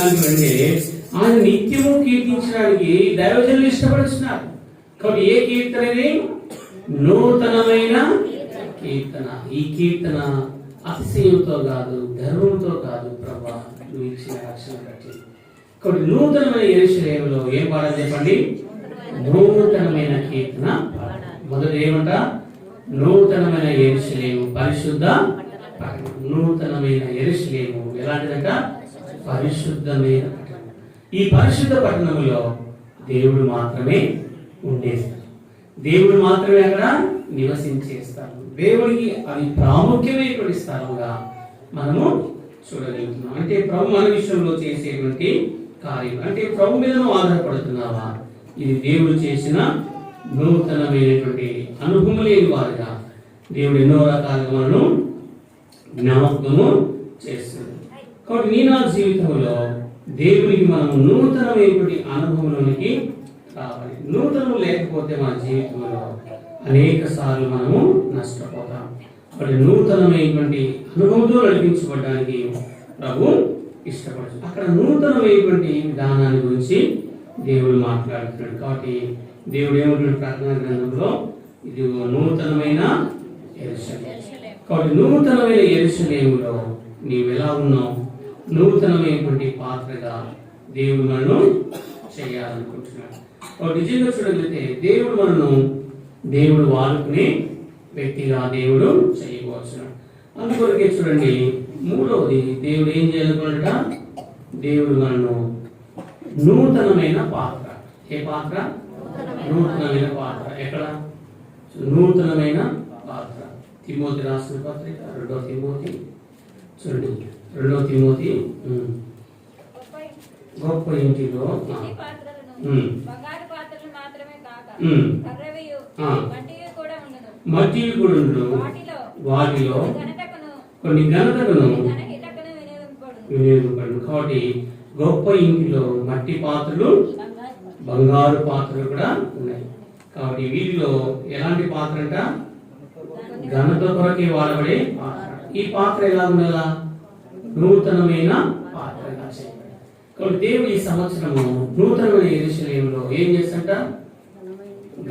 ఆయన నిత్యము కీర్తించడానికి దైవజనులు ఇష్టపడుతున్నారు. కాబట్టి ఏ కీర్తన ఇది? నూతనమైన కీర్తన. ఈ కీర్తన అతిశయంతో కాదు, గర్వంతో కాదు, ప్రభా నువ్వు ఇచ్చిన రక్షణ బట్టి. కాబట్టి నూతనమైన యెరూషలేములో ఏం పాడాలి చెప్పండి? నూతనమైన కీర్తన. మొదటి ఏమంట? నూతనమైన యెరూషలేము పరిశుద్ధ పట్టణం. నూతనమైన యెరూషలేము ఎలాంటిదంట? పరిశుద్ధమైన పట్టణం. ఈ పరిశుద్ధ పట్టణంలో దేవుడు మాత్రమే ఉండేస్తారు. దేవుడు మాత్రమే అక్కడ నివసించేస్తారు. దేవుడికి అది ప్రాముఖ్యమైనటువంటి స్థలంగా మనము చూడగలుగుతున్నాం. అంటే ప్రభు మన విషయంలో చేసేటువంటి కార్యం అంటే ప్రభు మీద నువ్వు ఆధారపడుతున్నావా? ఇది దేవుడు చేసిన నూతనమైనటువంటి అనుభవం లేని వారుగా దేవుడు ఎన్నో రకాలుగా మనను జ్ఞాపకము చేస్తుంది. కాబట్టి నీ నా జీవితంలో దేవునికి మనం నూతనమైనటువంటి అనుభవంలోనికి రావాలి. నూతనం లేకపోతే మన జీవితంలో అనేక సార్లు మనము నష్టపోతాం. కాబట్టి నూతనమైనటువంటి అనుభవంతో నడిపించబడడానికి ప్రభు ఇష్టపడుతుంది. అక్కడ నూతనమైనటువంటి విధానాన్ని గురించి దేవుడు మాట్లాడుతున్నాడు. కాబట్టి దేవుడు ఏమంటున్నాడు ప్రకటన గ్రంథంలో? ఇది నూతనమైన యెరూషలేము. కాబట్టి నూతనమైన యెరూషలేములో నీవు ఎలా ఉన్నావు? నూతనమైనటువంటి పాత్రగా దేవుడు మనను చేయాలనుకుంటున్నాడు. నిజంగా చూడగలిగితే దేవుడు వాడుకునే వ్యక్తిగా దేవుడు చేయవచ్చు. అందుకొరకే చూడండి, మూడవది దేవుడు ఏం చేయాలనుకున్నాడట? దేవుడు మనను నూతనమైన పాత్ర. ఏ పాత్ర? నూతనమైన పాత్ర. ఎక్కడ? నూతనమైన పాత్ర. తిమోతి రాసిన పత్రిక 2వ తిమోతి చూడండి, 2వ తిమోతి గొప్ప ఇంటిలో మట్టి కూడా వాటిలో కొన్ని ఘనతను వినియోగపడు. కాబట్టి గొప్ప ఇంటిలో మట్టి పాత్రలు, బంగారు పాత్రలు కూడా ఉన్నాయి. కాబట్టి వీటిలో ఎలాంటి పాత్ర అంట? ఘనత కొరకే వాడబడే పాత్ర. ఈ పాత్ర ఎలా ఉండాలా? నూతనమైన పాత్రగా చేయాలి. కాబట్టి దేవుడు ఈ సంవత్సరము నూతనమైన యెరూషలేములో ఏం చేస్తంట?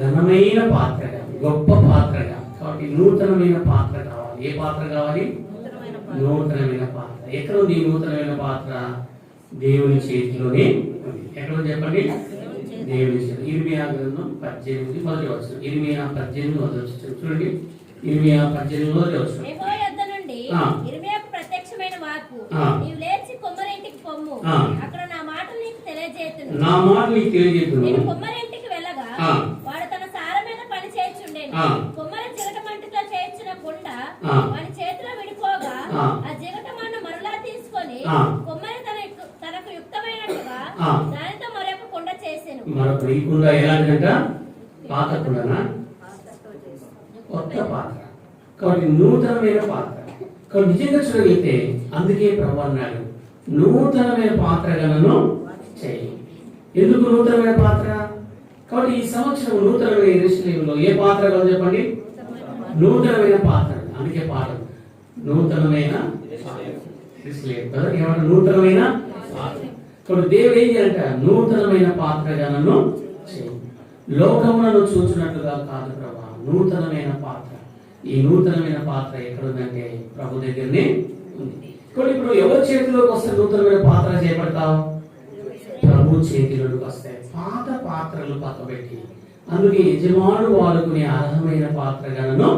ఘనమైన పాత్రగా, గొప్ప పాత్రగా. కాబట్టి నూతనమైన పాత్ర కావాలి. ఏ పాత్ర కావాలి? నూతనమైన పాత్ర. ఎక్కడ ఉంది నూతనమైన పాత్ర? దేవుని చేతిలోనే ఉంది. ఎక్కడ చెప్పండి? దేవుని చేతి. ఇర్మియా గ్రంథం 18 మొదటి వచనం. ఇర్మియా 18 మొదటి వచనం చూడండి. ఇర్మియా 18 మొదటి వచనం. ప్రత్యక్షమైన వాక్కు, నీవు లేచి కుమ్మరింటికి పొమ్ము, అక్కడ నా మాట నీకు తెలియజేతును. నా మాట నీకు తెలియజేతును. నేను కుమ్మరింటికి వెళ్ళగా వాడు తన సారమైన పని చేయుచుండెను. కుమ్మరి జిగటమంటితో చేయించిన కుండ వాని చేతిలో విడిపోగా ఆ జిగటమన్ను మరలా తీసుకొని కుమ్మరి తనకు యుక్తమైనట్టుగా దానితో మరొక కుండ చేసెను. మరొక ఈ కుండ ఎలాంటిదంట? పాత కుండనా? కొత్త పాత్ర. కాబట్టి నూతనమైన పాత్ర. కాబట్టి నిజంగా చూడగలిగితే అందుకే ప్రభువు అన్నాడు, నూతనమైన పాత్రలను చేయి. ఎందుకు నూతనమైన పాత్ర? కాబట్టి ఈ సంవత్సరం నూతనమైన యెరూషలేములో ఏ పాత్ర కాదు చెప్పండి? నూతనమైన పాత్ర. అందుకే పాత్ర నూతనమైన ఏమంటారు? నూతనమైన పాత్ర. కాబట్టి దేవుడు ఏం చేయాలంట? నూతనమైన పాత్రగా నన్ను చేయి. లోకములను చూసినట్లుగా కాదు ప్రభా, నూతనమైన పాత్ర. ఈ నూతనమైన పాత్ర ఎక్కడుందంటే ప్రభు దగ్గరనే ఉంది. ఇప్పుడు ఎవరి చేతిలోకి వస్తే నూతనమైన పాత్ర చేపడతావు? ప్రభు చేతిలోకి వస్తాయి. పాత పాత్రలు పక్కబెట్టి అందుకే యజమానుడు వాడుకునే అర్హమైన పాత్రలను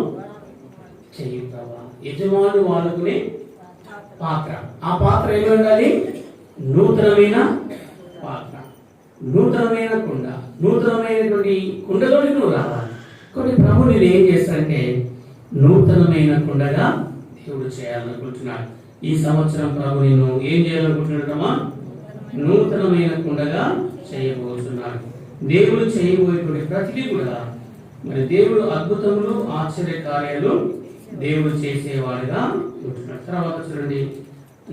చెయ్యి ప్రభా. యజమానుడు వాడుకునే పాత్ర. ఆ పాత్ర ఏమి ఉండాలి? నూతనమైన పాత్ర, నూతనమైన కుండ. నూతనమైనటువంటి కుండలోకి నువ్వు రావాలి. కొన్ని ప్రభు నేను ఏం చేస్తానంటే నూతనమైన కుండగా దేవుడు చేయాలనుకుంటున్నాడు. ఈ సంవత్సరం ప్రభు నేను ఏం చేయాలనుకుంటున్నాడమ్మా? నూతనమైన కుండగా చేయబోతున్నాడు. దేవుడు చేయబోయేటువంటి ప్రతిదీ కూడా మరి దేవుడు అద్భుతములు, ఆశ్చర్య కార్యాలు దేవుడు చేసేవాడుగా ఉంటున్నాడు. తర్వాత చూడండి,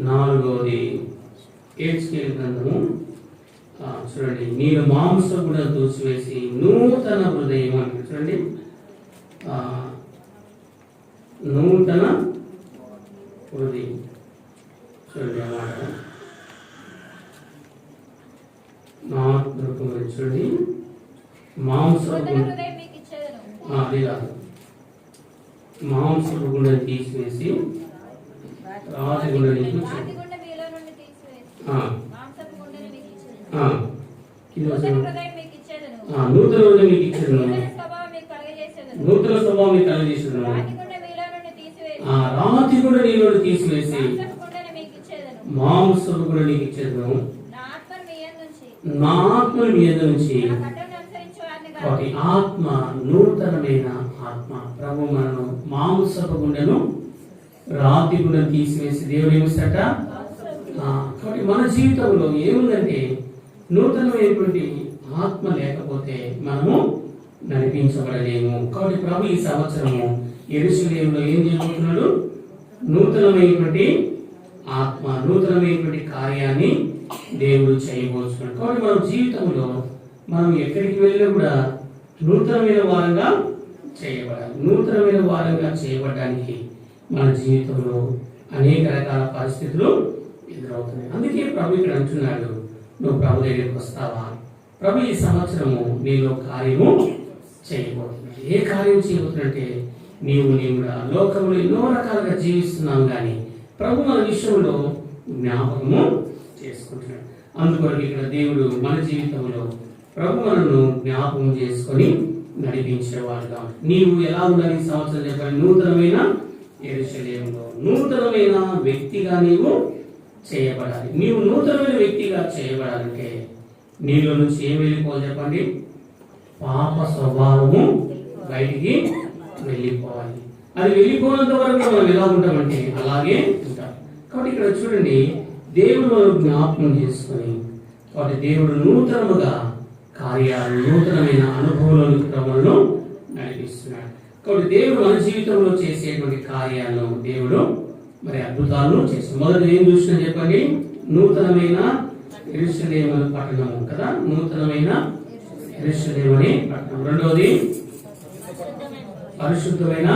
4వది ఎహెజ్కేలు గ్రంథము చూడండి, మీరు మాంసం కూడా దూసివేసి నూతన హృదయం అని చూడండి, నూతన హృదయం చూడండి అన్నమాట. చూడండి, మాంసపు అది కాదు, మాంసపు గుండె తీసివేసి రాతి గుండె నీకు నూతన హృదయం మీకు ఇచ్చాను, నూతన స్వభావం మీకు కలగజేసాను. రాతి కూడా నీలో తీసివేసి మాంసపు కూడా నీకు ఇచ్చేదను. నా ఆత్మను మీ యందు నుంచి. కాబట్టి ఆత్మ, నూతనమైన ఆత్మ. ప్రభు మనను మాంసపు గుండెను, రాతి గుండెను తీసివేసి దేవుడు ఏమిస్తాట? కాబట్టి మన జీవితంలో ఏముందంటే నూతనమైనటువంటి ఆత్మ లేకపోతే మనము నడిపించబడలేము. కాబట్టి ప్రభు ఈ సంవత్సరము యెరూషలేములో ఏం చేయబోతున్నాడు? నూతనమైనటువంటి ఆత్మ, నూతనమైనటువంటి కార్యాన్ని దేవుడు చేయబోతున్నాడు. కాబట్టి మన జీవితంలో మనం ఎక్కడికి వెళ్ళినా కూడా నూతనమైన వారంగా చేయబడాలి. నూతనమైన వారంగా చేయబడడానికి మన జీవితంలో అనేక రకాల పరిస్థితులు ఎదురవుతున్నాయి. అందుకే ప్రభు ఇక్కడ అంటున్నాడు, నువ్వు ప్రభు దగ్గరికి వస్తావా? ప్రభు ఈ సంవత్సరము నీలో కార్యము చేయబోతున్నాడు. ఏ కార్యం చేయబోతున్నట్టే నీవు కూడా లోకంలో ఎన్నో రకాలుగా జీవిస్తున్నావు, కానీ ప్రభు మన విషయంలో జ్ఞాపకము చేసుకుంటున్నాడు. అందుకొరకు ఇక్కడ దేవుడు మన జీవితంలో ప్రభు మనను జ్ఞాపకం చేసుకొని నడిపించేవాడుగా. నీవు ఎలా ఉండాలి ఈ సంవత్సరం చెప్పాలి? నూతనమైన యెరూషలేములో నూతనమైన వ్యక్తిగా నీవు చేయబడాలి. నీవు నూతనమైన వ్యక్తిగా చేయబడాలంటే నీలో నుంచి ఏం వెళ్ళిపోవాలి చెప్పండి? పాప స్వభావము బయటికి వెళ్ళిపోవాలి. అది వెళ్ళిపోయినంత వరకు మనం ఎలా ఉంటామంటే అలాగే ఉంటాం. కాబట్టి ఇక్కడ చూడండి, దేవుడు జ్ఞాపకం చేసుకొని కాబట్టి దేవుడు నూతనముగా కార్యాలు, నూతనమైన అనుభవంలోని క్రమంలో నడిపిస్తున్నాడు. కాబట్టి దేవుడు మన జీవితంలో చేసేటువంటి కార్యాలను దేవుడు మరి అద్భుతాలను చేస్తాడు. మొదటి ఏం చూసినా చెప్పండి? నూతనమైన యెరూషలేము పట్టణము కదా, నూతనమైన యెరూషలేము అనే పట్టణం. రెండవది పరిశుద్ధమైన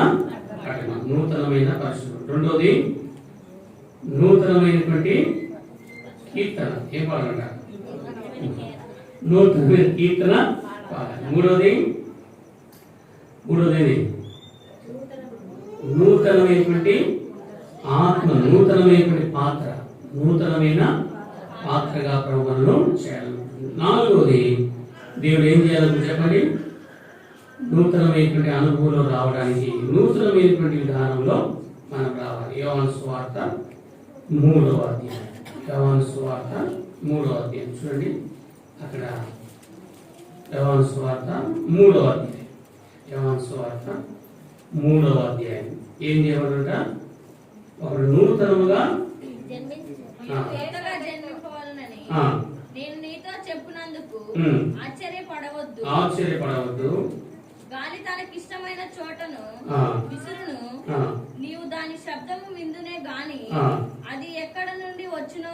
పట్టణం, నూతనమైన పరిశుద్ధం. రెండవది నూతనమైనటువంటి కీర్తన. ఏం పాడాలంట? నూతనమైన కీర్తన పాడాలి. మూడవది నూతనమైనటువంటి ఆత్మ, నూతనమైనటువంటి పాత్ర, నూతనమైన పాత్రగా ప్రభువును చేయాలి. నాలుగవది దేవుడు ఏం చేయాలని చెప్పండి? నూతనమైనటువంటి అనుభవంలో రావడానికి నూతనమైనటువంటి విధానంలో మనం రావాలి. యోహాను సువార్త 3వ అధ్యాయం. యోహాను సువార్త 3వ అధ్యాయం చూడండి. అక్కడ యోహాను సువార్త 3వ అధ్యాయం. యోహాను సువార్త 3వ అధ్యాయం ఏం చేయబడుట? ఒకడు నూతనముగా నేను నీతో చెప్పునందుకు ఆశ్చర్యపడవద్దు. గాలి తనకిష్టమైన చోటను విసురును, నీవు దాని శబ్దము విందునే గాని అది ఎక్కడ నుండి వచ్చునో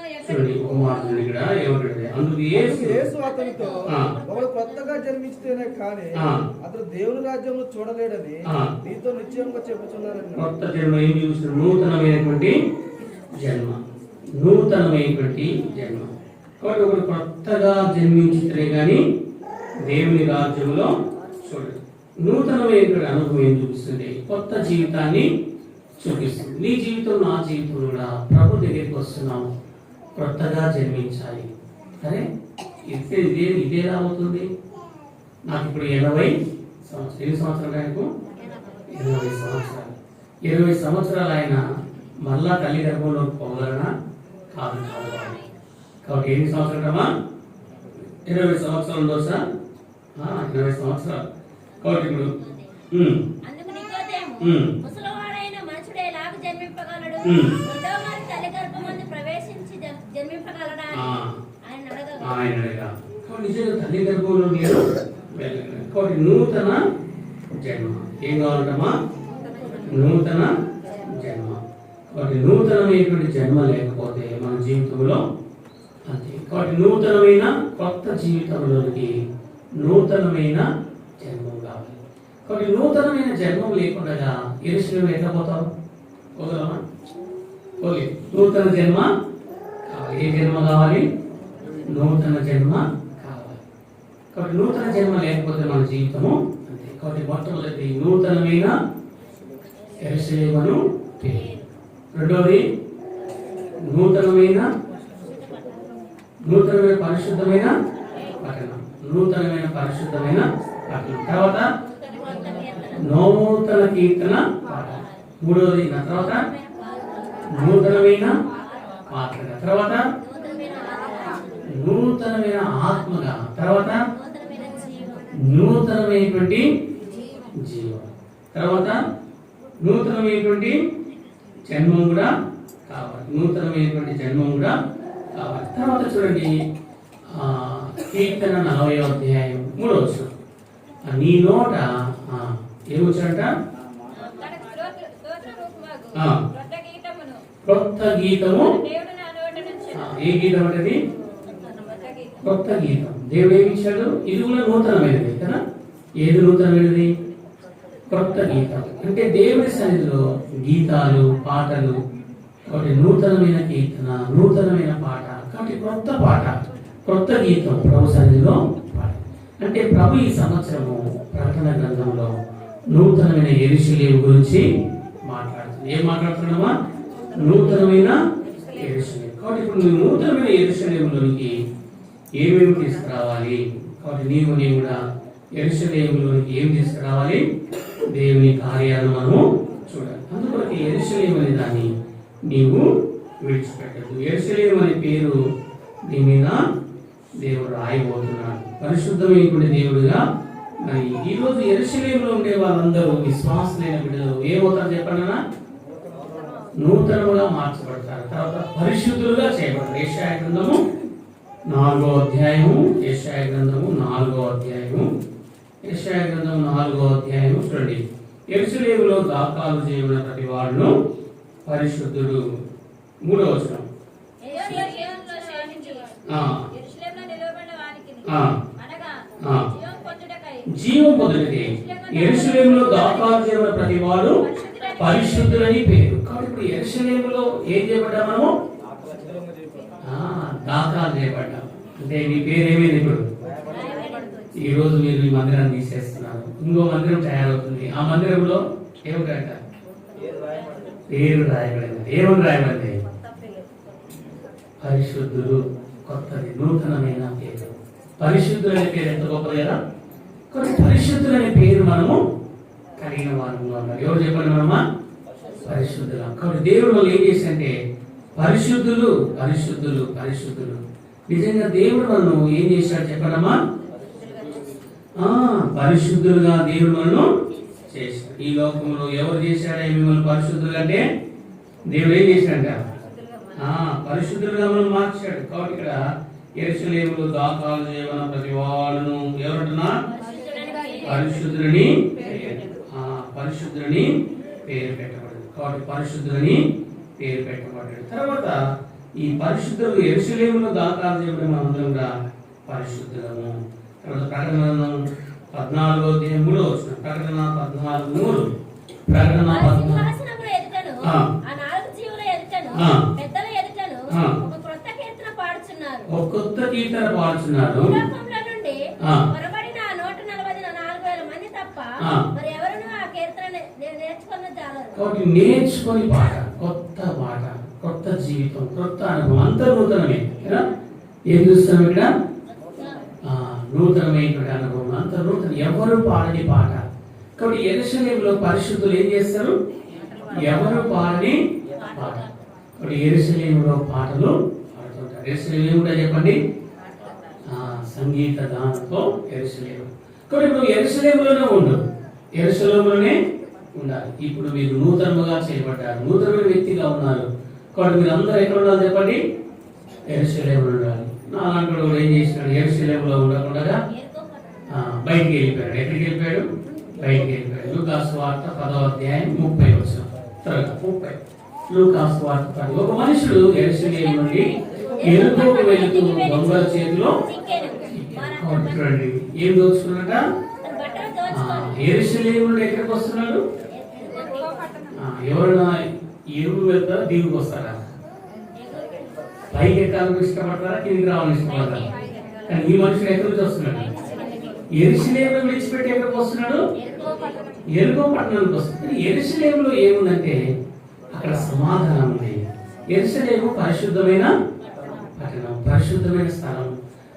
అందుకు యేసు అతనితో, ఒకడు కొత్తగా జన్మిస్తేనే కానీ అతను దేవుని రాజ్యంలో చూడలేడని నీతో నిశ్చయంగా చెప్పుచున్నారని. కొత్త జన్మ ఏం చూస్తున్నారు? నూతనమైనటువంటి జన్మ, నూతనమైనటువంటి జన్మ. కాబట్టి ఒకడు కొత్తగా జన్మించితే గాని దేవుని రాజ్యంలో చూడదు. నూతనమైనటువంటి అనుభవం ఏం చూపిస్తుంది? కొత్త జీవితాన్ని చూపిస్తుంది. నీ జీవితం, నా జీవితం కూడా ప్రభు దగ్గరికి వస్తున్నాము, కొత్తగా జన్మించాలి. సరే, ఇదేలా అవుతుంది? నాకు ఇప్పుడు 80 సంవత్సరాలు. ఎన్ని సంవత్సరాలు ఆయనకు? 80 సంవత్సరాలు. 20 సంవత్సరాలు ఆయన మళ్ళా తల్లి గర్భంలో పోగలనా? కాదు. కాబట్టి ఎన్ని సంవత్సరాలమ్మా? 20 సంవత్సరాలు ఉందో సార్? 20 సంవత్సరాలు. కాబట్టి ఇప్పుడు అందుకు నికోదేము, ముసలివాడైన మనుషుడు ఎలాగ జన్మింపగలడు? రెండవ మరి తల్లి గర్భమందు ప్రవేశించి జన్మింపగలడా ఆయన అడగగా, నిజంగా తల్లి గర్భంలో నేను వెళ్ళగలను. కాబట్టి నూతన జన్మ ఏం కావాలంటమ్మా? నూతన జన్మ. కాబట్టి నూతనమైనటువంటి జన్మ లేకపోతే మన జీవితంలో అంతే. కాబట్టి నూతనమైన కొత్త జీవితంలోనికి నూతనమైన జన్మం కావాలి. కాబట్టి నూతనమైన జన్మం లేకుండా యెరూషలేము ఎట్లా పోతావు? పోగలమా? పోలేదు. నూతన జన్మ కావాలి. ఏ జన్మ కావాలి? నూతన జన్మ కావాలి. కాబట్టి నూతన జన్మ లేకపోతే మన జీవితము అంతే. కాబట్టి మొట్టమొదటి నూతనమైన యెరూషలేమును. రెండవది నూతనమైన పరిశుద్ధమైన పట్టణం, నూతనమైన పరిశుద్ధమైన పట్టణం. తర్వాత నూతన కీర్తన పాడాలి. మూడవది తర్వాత నూతనమైన పాత్రగా, తర్వాత నూతనమైన ఆత్మగా, తర్వాత నూతనమైనటువంటి జీవం, తర్వాత నూతనమైనటువంటి జన్మం కూడా కావాలి. నూతనమైనటువంటి జన్మం కూడా కావాలి. తర్వాత చూడండి, కీర్తన 40వ అధ్యాయం 3వ వచనం. నీ నోట ఏమొచ్చాడంట? కొత్త గీతము. ఏ గీతం అంటే? కొత్త గీతం. దేవుడు ఏమి ఇచ్చాడు? ఇది కూడా నూతనమైనది కదా. ఏది నూతనమైనది? కొత్త గీతం. అంటే దేవుడి సన్నిధిలో గీతాలు, పాటలు. కాబట్టి నూతనమైన కీర్తన, నూతనమైన పాట. కాబట్టి కొత్త పాట, కొత్త గీతం ప్రభు సన్నిధిలో పాట. అంటే ప్రభు ఈ సంవత్సరము ప్రకటన గ్రంథంలో నూతనమైన యెరూషలేము గురించి మాట్లాడుతుంది. ఏం మాట్లాడుతున్నామా? నూతనమైన యెరూషలేము. కాబట్టి ఇప్పుడు నువ్వు నూతనమైన యెరూషలేములోనికి ఏమేమి తీసుకురావాలి? కాబట్టి నీవు కూడా యెరూషలేములోనికి ఏం తీసుకురావాలి? దేవుని కార్యాలను మనము చూడాలి. అందుకొరకు యెరూషలేము అనే దాన్ని నీవు విడిచిపెట్టద్దు. యెరూషలేము అనే పేరు నీ మీద దేవుడు రాయబోతున్నాడు, పరిశుద్ధమైనటువంటి దేవుడుగా. మరి ఈరోజు యెరూషలేములో ఉండే వాళ్ళందరూ విశ్వాసులైన బిడ్డలు ఏమవుతారు చెప్పండి? నూతనముగా మార్చబడతారు, తర్వాత పరిశుద్ధులుగా చేయబడతారు. యెషయా గ్రంథము 4వ అధ్యాయము, యెషయా గ్రంథము 4వ అధ్యాయము, యెషయా గ్రంథము 4వ అధ్యాయము చూడండి. యెరూషలేములో దాఖలు చేయబడిన ప్రతి వాడును పరిశుద్ధుడు. 3వ వచనం. యెరూషలేములో శేషించి యెరూషలేములో నిలవబడిన వానికిని, అనగా జీవం పొందుటకై యెరూషలేములో దాఖలు చేయబడిన ప్రతి వాడు పరిశుద్ధులని పేరు. కాబట్టి ఇప్పుడు యెరూషలేములో ఏం చేయబడ్డా మనము? దాఖలు చేయబడ్డాం. అంటే మీ పేరు ఏమైంది? ఇప్పుడు ఈ రోజు మీరు ఈ మందిరాన్ని తీసేస్తున్నారు, ఇంకో మందిరం తయారవుతుంది. ఆ మందిరంలో ఏమిటంట? పేరు రాయబడింది. ఏమని రాయబడింది? పరిశుద్ధులు. కొత్తది, నూతనమైన పేరు. పరిశుద్ధులనే పేరు ఎంత గొప్పది కదా! కొన్ని పరిశుద్ధులనే పేరు మనము కలిగిన వారంగా ఉన్నారు. ఎవరు చెప్పండి? మనమా పరిశుద్ధులు. కాబట్టి దేవుడు వాళ్ళు ఏం చేశారంటే పరిశుద్ధులు, పరిశుద్ధులు, పరిశుద్ధులు. నిజంగా దేవుడు మనం ఏం చేశాడు చెప్పడమా? పరిశుద్ధులుగా దేవుడు మనను చేశాడు. ఈ లోకంలో ఎవరు చేశాడే మిమ్మల్ని పరిశుద్ధులు అంటే? దేవుడు ఏం చేశాడంట? పరిశుద్ధులుగా మనం మార్చాడు. కాబట్టి ఇక్కడ యెరూషలేములో దాఖలు చేయబడిన ప్రతి వాడును ఎవరంటున్నా? పరిశుద్ధులని పరిశుద్ధులని పేరు పెట్టబడింది. కాబట్టి పరిశుద్ధులని పేరు పెట్టబడ్డాడు. తర్వాత ఈ పరిశుద్ధులు యెరూషలేములో దాఖలు చేయబడిన మనందరం కూడా పరిశుద్ధులము. తర్వాత ప్రకటన 14వ అధ్యాయం 3వ వచనం. ప్రకటన 14:3. ప్రకటన 14. ఒక కొత్త కీర్తన పాడుచున్నారు. కాబట్టి నేర్చుకొని పాట, కొత్త పాట, కొత్త జీవితం, కొత్త అనుభవం, అంత నూతనమే. ఏం చూస్తాం ఇక్కడ? నూతనమైనటువంటి అనుభవం, అంత నూతన, ఎవరు పాడని పాట. కాబట్టి యెరూషలేములో పరిశుద్ధులు ఏం చేస్తారు? ఎవరు పాడని పాట. కాబట్టి యెరూషలేములో పాటలు పాడుతుంటారు. యెరూషలేము ఏముంటాయి చెప్పండి? సంగీత దానంతో యెరూషలేము. కాబట్టి ఇప్పుడు యెరూషలేములోనే ఉండు, యెరూషలేములోనే ఉండాలి. ఇప్పుడు మీరు నూతనముగా చేయబడ్డారు, నూతనమైన వ్యక్తిగా ఉన్నారు. కాబట్టి మీరు అందరూ ఎక్కడ ఉండాలి చెప్పండి? యెరూషలేములో ఉండాలి. నాలాంటి కూడా ఏం చేసినాడు? యెరూషలేములో ఉండకుండా బయటికి వెళ్ళిపోయాడు. ఎక్కడికి వెళ్ళిపోయాడు? బయటికి వెళ్ళిపోయాడు. లూకాసు వార్త 10వ అధ్యాయం 30 వచనం. త్వరగా 30. లూకాసు వార్త 10. ఒక మనుషుడు యెరూషలేము నుండి ఎరుకోకు వెళుతూ దొంగల చేతిలో చూడండి ఏం దోచుకున్నట? యెరూషలేము నుండి ఎక్కడికి వస్తున్నాడు? ఎవరైనా ఎరువు వెళ్తారా? దిగుకు వస్తారా? పైకి ఎక్కాలని ఇష్టపడతారా? కిందికి రావాలని ఇష్టపడతారా? కానీ ఈ మనుషుడు ఎక్కడి నుంచి వస్తున్నాడు? యెరూషలేమును విడిచిపెట్టి ఎక్కడికి వస్తున్నాడు? ఎరుకో పట్టణానికి వస్తుంది. యెరూషలేములో ఏముందంటే అక్కడ సమాధానం ఉంది. యెరూషలేము పరిశుద్ధమైన పట్టణం, పరిశుద్ధమైన స్థలం.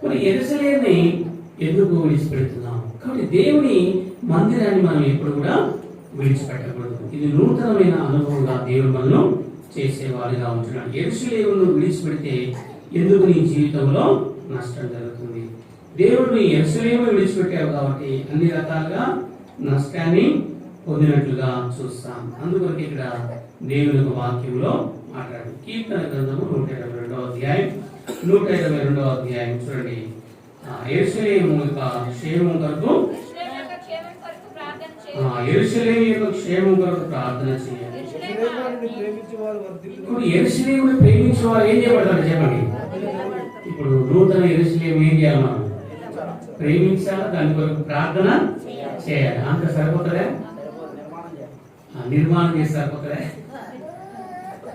మరి యెరూషలేముని ఎందుకు విడిచిపెడుతున్నాం? కాబట్టి దేవుని మందిరాన్ని మనం ఎప్పుడు కూడా విడిచిపెట్టకూడదు. ఇది నూతనమైన అనుభవంగా దేవుడు మనను చేసేవాడిగా ఉంటున్నాడు. యెరూషలేమును విడిచిపెడితే ఎందుకు నీ జీవితంలో నష్టం జరుగుతుంది? దేవుడు యెరూషలేమును విడిచిపెట్టావు కాబట్టి అన్ని రకాలుగా నష్టాన్ని పొందినట్లుగా చూస్తాం. అందుకొరకు ఇక్కడ దేవుని యొక్క వాక్యంలో మాట్లాడు. కీర్తన గ్రంథము 122వ అధ్యాయం 122వ అధ్యాయం చూడండి. యెరూషలేము యొక్క క్షేమం కొరకు యెరూషలేము యొక్క క్షేమం కొరకు ప్రార్థన చేయాలి. ఇప్పుడు యెరూషలేమును ప్రేమించే వారు ఏం చేయబడతారు చెప్పండి? ఇప్పుడు నూతన యెరూషలేము ఏం చేయాలి? మనం ప్రేమించాలి, దాని కొరకు ప్రార్థన చేయాలి. అంత సరిపోతుందా? నిర్మాణం చేసి సరిపోతుందా?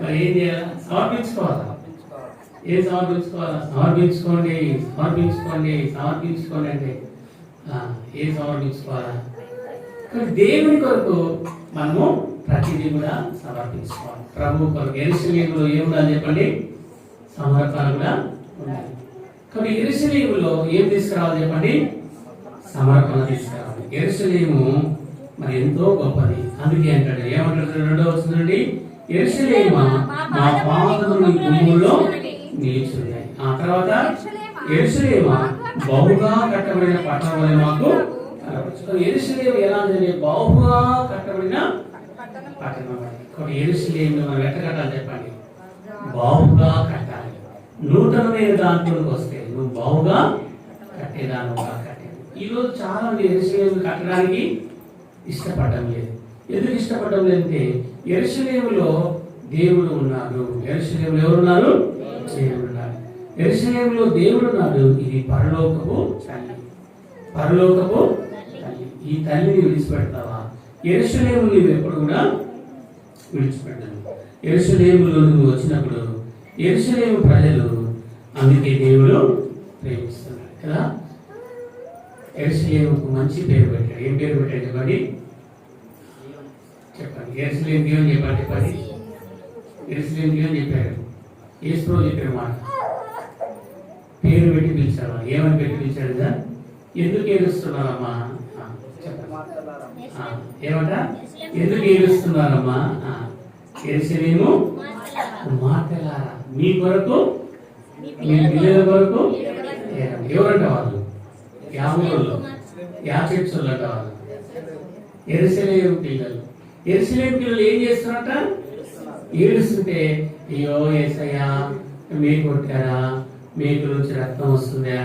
మరి ఏం చేయాలి? సమర్పించుకోవాలా? ఏం సమర్పించుకోవాలా? సమర్పించుకోండి, సమర్పించుకోండి, సమర్పించుకోండి అంటే ఏం సమర్పించుకోవాలా? కానీ దేవుని కొరకు మనము ప్రతిదీ కూడా సమర్పించుకోవాలి. ప్రభు కొరకు యెరూషలేములో ఏముండాలి చెప్పండి? సమర్పణ కూడా ఉండాలి. కాబట్టి యెరూషలేములో ఏం తీసుకురావాలి చెప్పండి? సమర్పణ తీసుకురావాలి. యెరూషలేము మరి ఎంతో గొప్పది. అందుకే అంటాడు, ఏమంటాడు 2వ వచనండి, యెరూషలేమా మా పాదములు నీ గుమ్ముల్లో నిలిచున్నాయి. ఆ తర్వాత యెరూషలేమా బహుగా కట్టబడిన పట్టణం వలె మాకు కనబడుతుంది. యెరూషలేము ఎలా అంటే బహుగా కట్టబడిన పట్టణం. యెరూషలేమును మనం ఎట్లా కట్టాలి చెప్పండి? బావుగా కట్టాలి. నూతనమైన దాంట్లోకి వస్తే నువ్వు బావుగా కట్టేదానుగా కట్టేది. ఈరోజు చాలా మంది యెరూషలేము కట్టడానికి ఇష్టపడడం లేదు. ఎందుకు ఇష్టపడడం లేదంటే యెరూషలేములో దేవుడు ఉన్నాడు. యెరూషలేములో ఎవరున్నారు? దేవుడు ఉన్నాడు. యెరూషలేములో దేవుడు ఉన్నాడు. ఇది పరలోకపు తల్లి. పరలోకపు తల్లి. ఈ తల్లిని విడిచిపెడతావా? యెరూషలేము నీవు ఎప్పుడు కూడా విడిచిపెట్టాను. యెరూషలేములో నువ్వు వచ్చినప్పుడు యెరూషలేము ప్రజలు అందుకే దేవుడు ప్రేమిస్తున్నాడు కదా. యెరూషలేముకు మంచి పేరు పెట్టాడు. ఏం పేరు పెట్టాడు చెప్పండి? చెప్పండి. యెరూషలేము దేవుని చెప్పండి. యెరూషలేము దేవుని చెప్పాడు. యేసు చెప్పాడు మాట. పేరు పెట్టి పిలిచాడు. ఏమని పెట్టి పిలిచాడు కదా? ఎందుకు ఏడుస్తున్నారమ్మా? ఏమంట? ఎందుకు ఏడుస్తున్నారమ్మా? యెరూషలేము కుమార్తెలారా మీ కొరకు మీ పిల్లల కొరకు. ఎవరంట వాళ్ళు? యామూరులు, యాచెట్సులు అంట వాళ్ళు. యెరూషలేము పిల్లలు. యెరూషలేము పిల్లలు ఏం చేస్తున్నారట? ఏడుస్తుంటే, అయ్యో యేసయ్యా మేకు కొట్టారా, మేకు నుంచి రక్తం వస్తుందా,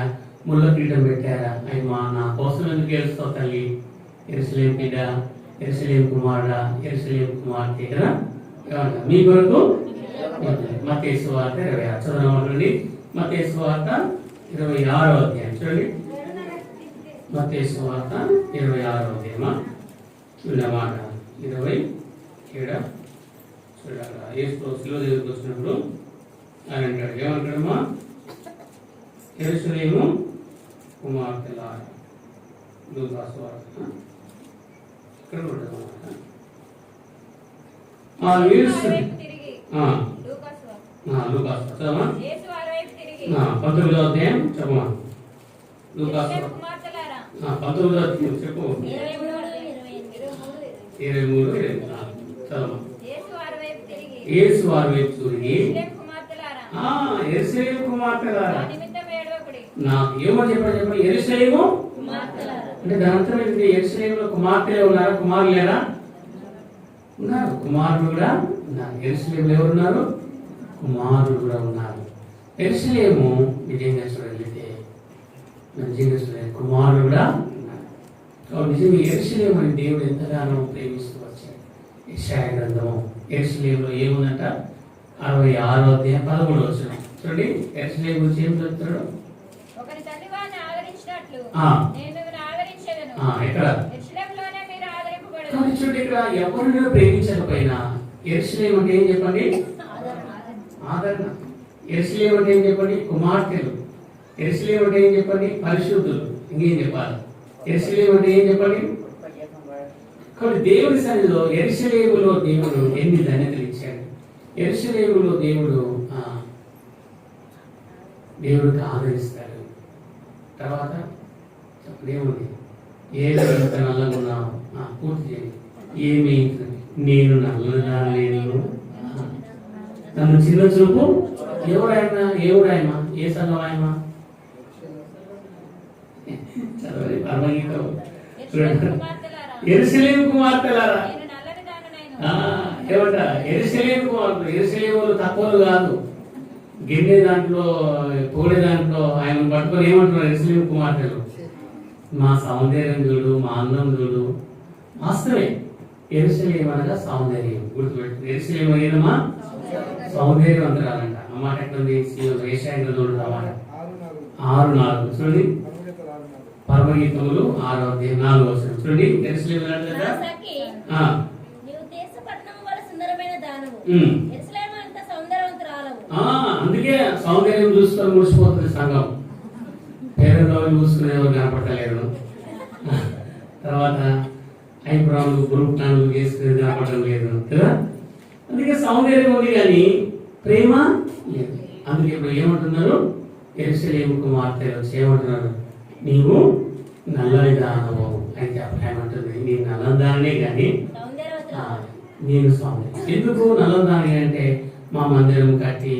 ముళ్ళ పీఠం పెట్టారా, అయ్యా నా కోసం ఎందుకు ఏడుస్తావు తల్లి? యెరూషలేము బిడ్డ, యెరూషలేము కుమారుడా, యెరూషలేము కుమార్తె కదా. మీ కొరకు మత్తయి సువార్త 26 చదవండి. మత్తయి సువార్త 26వ అధ్యాయం చూడండి. మత్తయి సువార్త 26వ అధ్యాయమా మాట 27 చూడాలి. యేసు శిలువ దగ్గరికి వచ్చినప్పుడు ఆయన అంటాడు, ఏమంటాడమ్మా? యెరూషలేము కుమార్తెలారా. లూకా సువార్త ఇక్కడ ఉంటుంది లూకా చదవమా? 19వ అధ్యాయం చెప్పమా. లూకా 19వ అధ్యాయం చెప్పు. 23 చదవమా. యేసు వారి వైపు తిరిగి యెరూషలేము కుమార్తెలారా. నాకు ఏమో చెప్పండి. యెరూషలేము అంటే దాని అర్థం ఏంటి? యెరూషలేములో కుమార్తెలే ఉన్నారా? కుమారులు లేరా? ఉన్నారు. కుమారులు కూడా ఉన్నారు. యెరూషలేములో ఎవరున్నారు? కుమారులు కూడా ఉన్నారు. యెరూషలేము నిజంగా చూడగలిగితే నిజంగా చూడాలి, కుమారులు కూడా ఉన్నారు. నిజంగా యెరూషలేము అని దేవుడు ఎంతగానో ప్రేమిస్తూ వచ్చాడు. యెషయా గ్రంథము యెరూషలేములో ఏముందంట? 66వ అధ్యాయం 13వ వచనం చూడండి. యెరూషలేము గురించి ఏం చెప్తాడు? ఎక్కడ చూడండి, ఇక్కడ ఎవరిని ప్రేమించకపోయినా యెరూషలేము అంటే ఏం చెప్పండి? ఆదరణ. యెరూషలేము అంటే ఏం చెప్పండి? కుమార్తెలు. యెరూషలేము అంటే ఏం చెప్పండి? పరిశుద్ధులు. ఇంకేం చెప్పాలి? యెరూషలేము అంటే ఏం చెప్పండి? కాబట్టి దేవుని సన్నిధిలో యెరూషలేములో దేవుడు ఎన్ని ధన్యతలు ఇచ్చాడు. యెరూషలేములో దేవుడికి ఆదరిస్తాడు. తర్వాత దేవుడి ఏమింత నల్లగా ఉన్నావు పూర్తి చేయండి. ఏమి నేను నల్లగా లేను, నన్ను చిన్న చూపు. ఎవరాయన? ఎవరాయమా? ఏ సంఘం ఆయమా? చదవండి పరమగీతం. యెరూషలేము కుమార్తెలారా. ఏమంట? యెరూషలేము కుమార్తెలు. యెరూషలేములు తక్కువలు కాదు. గిన్నె దాంట్లో పోలే దాంట్లో ఆయన పట్టుకొని ఏమంటున్నారు? యెరూషలేము కుమార్తెలు మా సౌందర్యం చూడు, మా అందం చూడు. వాస్తవే, యెరూషలేము అనగా సౌందర్యం. గుర్తుపెట్టు. యెరూషలేము ఏదమ్మా? సౌందర్యవంతురాలంట. అమ్మాట ఎట్లుంది? యెషయా గ్రంథంలో అన్నమాట 6:4 చూడండి. పరమగీతములు 6వ అధ్యాయం 4వ వచనం చూడండి. యెరూషలేము అందుకే సౌందర్యం చూసుకొని ముడిచిపోతుంది సంఘం. పేదవాళ్ళు చూసుకునే ఎవరు కనపడలేరు. తర్వాత ఐబ్రాలు గ్రూప్ నాలుగు వేసుకునేది కనపడడం లేదు కదా. అందుకే సౌందర్యం ఉంది కానీ ప్రేమ లేదు. అందుకే ఇప్పుడు ఏమంటున్నారు? యెరూషలేము కుమార్తెలు వచ్చి ఏమంటున్నారు? నీవు నల్లని దానము అని చెప్పేమంటుంది. నేను నల్లని దానినే కానీ సౌందర్యవతులు. నేను స్వామి. ఎందుకు నల్లని దాని అంటే మా మందిరం కట్టి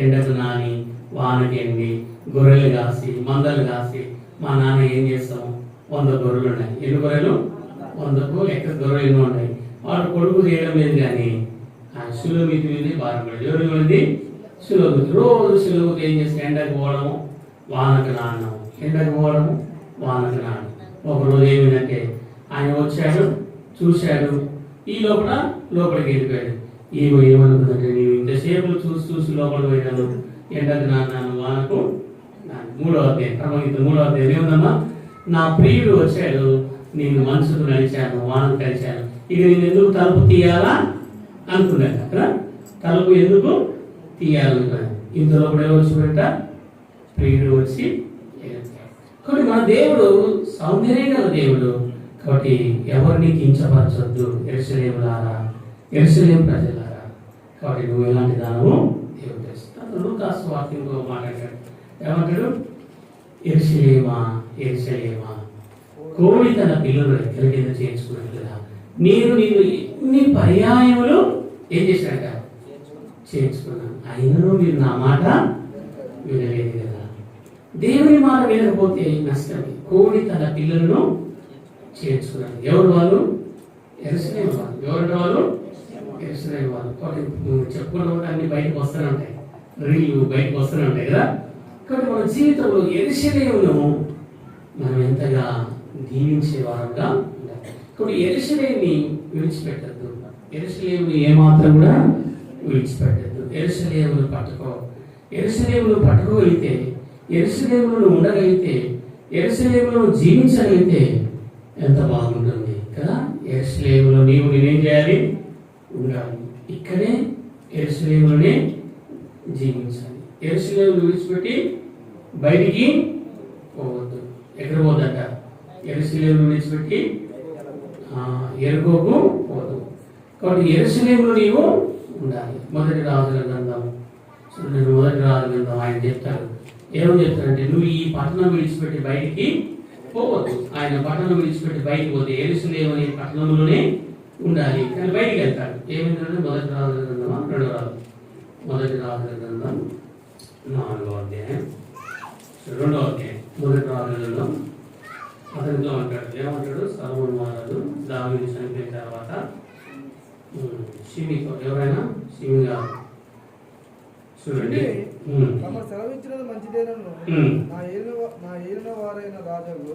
ఎండకు నాని వానకి ఎండి గొర్రెలు కాసి మందలు కాసి మా నాన్న ఏం చేస్తాము 100 గొర్రెలు ఉన్నాయి. ఎన్ని గొర్రెలు? 100కు లెక్క గొర్రెలు ఎన్నో ఉన్నాయి. వాడు కొడుకు చేయడం లేదు కానీ సులుమితి మీద భారం పడదు. ఎవరి మీద? సులుమితి. రోజు సులుమితి ఏం చేస్తే ఎండకు పోవడము వానకు నానము, ఎండకు పోవడము వానకు నానము. ఒకరోజు ఏమిటంటే ఆయన వచ్చాడు, చూశాడు, ఈ లోపలికి వెళ్ళిపోయాడు. ఏమనుకుందంటే నేను ఇంతసేపు చూసి లోపలికి పోయినాను, ఎండకు నాన్నాను వానకు నాను. 3వ అధ్యాయం క్రమగీతం 3వ అధ్యాయం ఏముందమ్మా? నా ప్రియుడు వచ్చాడు, నేను మనసుకు నడిచాను, వానకు కలిశాను, ఇక నేను ఎందుకు తలుపు తీయాలా అనుకున్నాను. అక్కడ తలుపు ఎందుకు తీయాలనుకున్నాను. ఇంతలో కూడా వచ్చి ప్రియుడు వచ్చి కాబట్టి మన దేవుడు సౌందర్యం గల దేవుడు. కాబట్టి ఎవరిని కించపరచొద్దు యెరూషలేములారా, యెరూషలేము ప్రజలారా. కాబట్టి నువ్వు ఎలాంటి దానము దేవుడు తెలుసు. లూకాసు వాక్యంలో మాట్లాడాడు. ఏమంటాడు? యెరూషలేమా యెరూషలేమా, కోడి తన పిల్లలు రెక్కల కింద చేర్చుకున్నట్లుగా నేను ఎన్ని పర్యాయములు ఏం చేశాక చేర్చుకున్నాను, అయినను మీరు నా మాట వినలేదు కదా. దేవుని మాట వినకపోతే నష్టమే. కోడి తన పిల్లలను చేర్చుకున్నాను. ఎవరు వాళ్ళు? యెరూషలేము వాళ్ళు. ఎవరు వాళ్ళు? యెరూషలేము వాళ్ళు. కాబట్టి చెప్పుకున్న అన్ని బయటకు వస్తూనే ఉంటాయి, రీళ్ళు బయటకు వస్తూనే ఉంటాయి కదా. కాబట్టి మన జీవితంలో యెరూషలేమును మనం ఎంతగా దీవించే వారంగా ఉండాలి. కాబట్టి యెరూషలేముని విడిచిపెట్టద్దు. యెరూషలేముని ఏమాత్రం కూడా విడిచిపెట్టద్దు. యెరూషలేమును పట్టుకో. యెరూషలేమును పట్టుకోగలిగితే, యెరూషలేములో ఉండగలిగితే, యెరూషలేములో జీవించగలిగితే ఎంత బాగుంటుంది కదా. యెరూషలేములో నేనేం చేయాలి? ఉండాలి. ఇక్కడే యెరూషలేములోనే జీవించాలి. యెరూషలేమును విడిచిపెట్టి బయటికి పోవద్దు. ఎక్కడ పోదట? యెరూషలేమును విడిచిపెట్టి ఎరుకోకు పోదు. కాబట్టి యెరూషలేములో నీవు ఉండాలి. మొదటి రాజుల గ్రంథం ఆయన చెప్తారు. ఏమని చెప్తారంటే నువ్వు ఈ పట్టణం విడిచిపెట్టి బయటికి పోవద్దు. ఆయన పట్టణం విడిచిపెట్టి బయటికి పోతే యెరూషలేము అనే పట్టణంలోనే ఉండాలి, కానీ బయటికి వెళ్తాడు. ఏమైందంటే మొదటి రాజుల గ్రంథమా రెండవ రాజు? మొదటి రాజుల గ్రంథం 4వ అధ్యాయం 2వ అధ్యాయం. మొదటి రాజులలో అతనితో అంటాడు. ఏమంటాడు? సొలొమోను మహారాజు దావీదు చనిపోయిన తర్వాత షిమీతో, ఎవరైనా షిమీ గారు చూడండి, తమ సెలవిచ్చినది మంచిదేనను నా ఏలిన వారైన రాజులు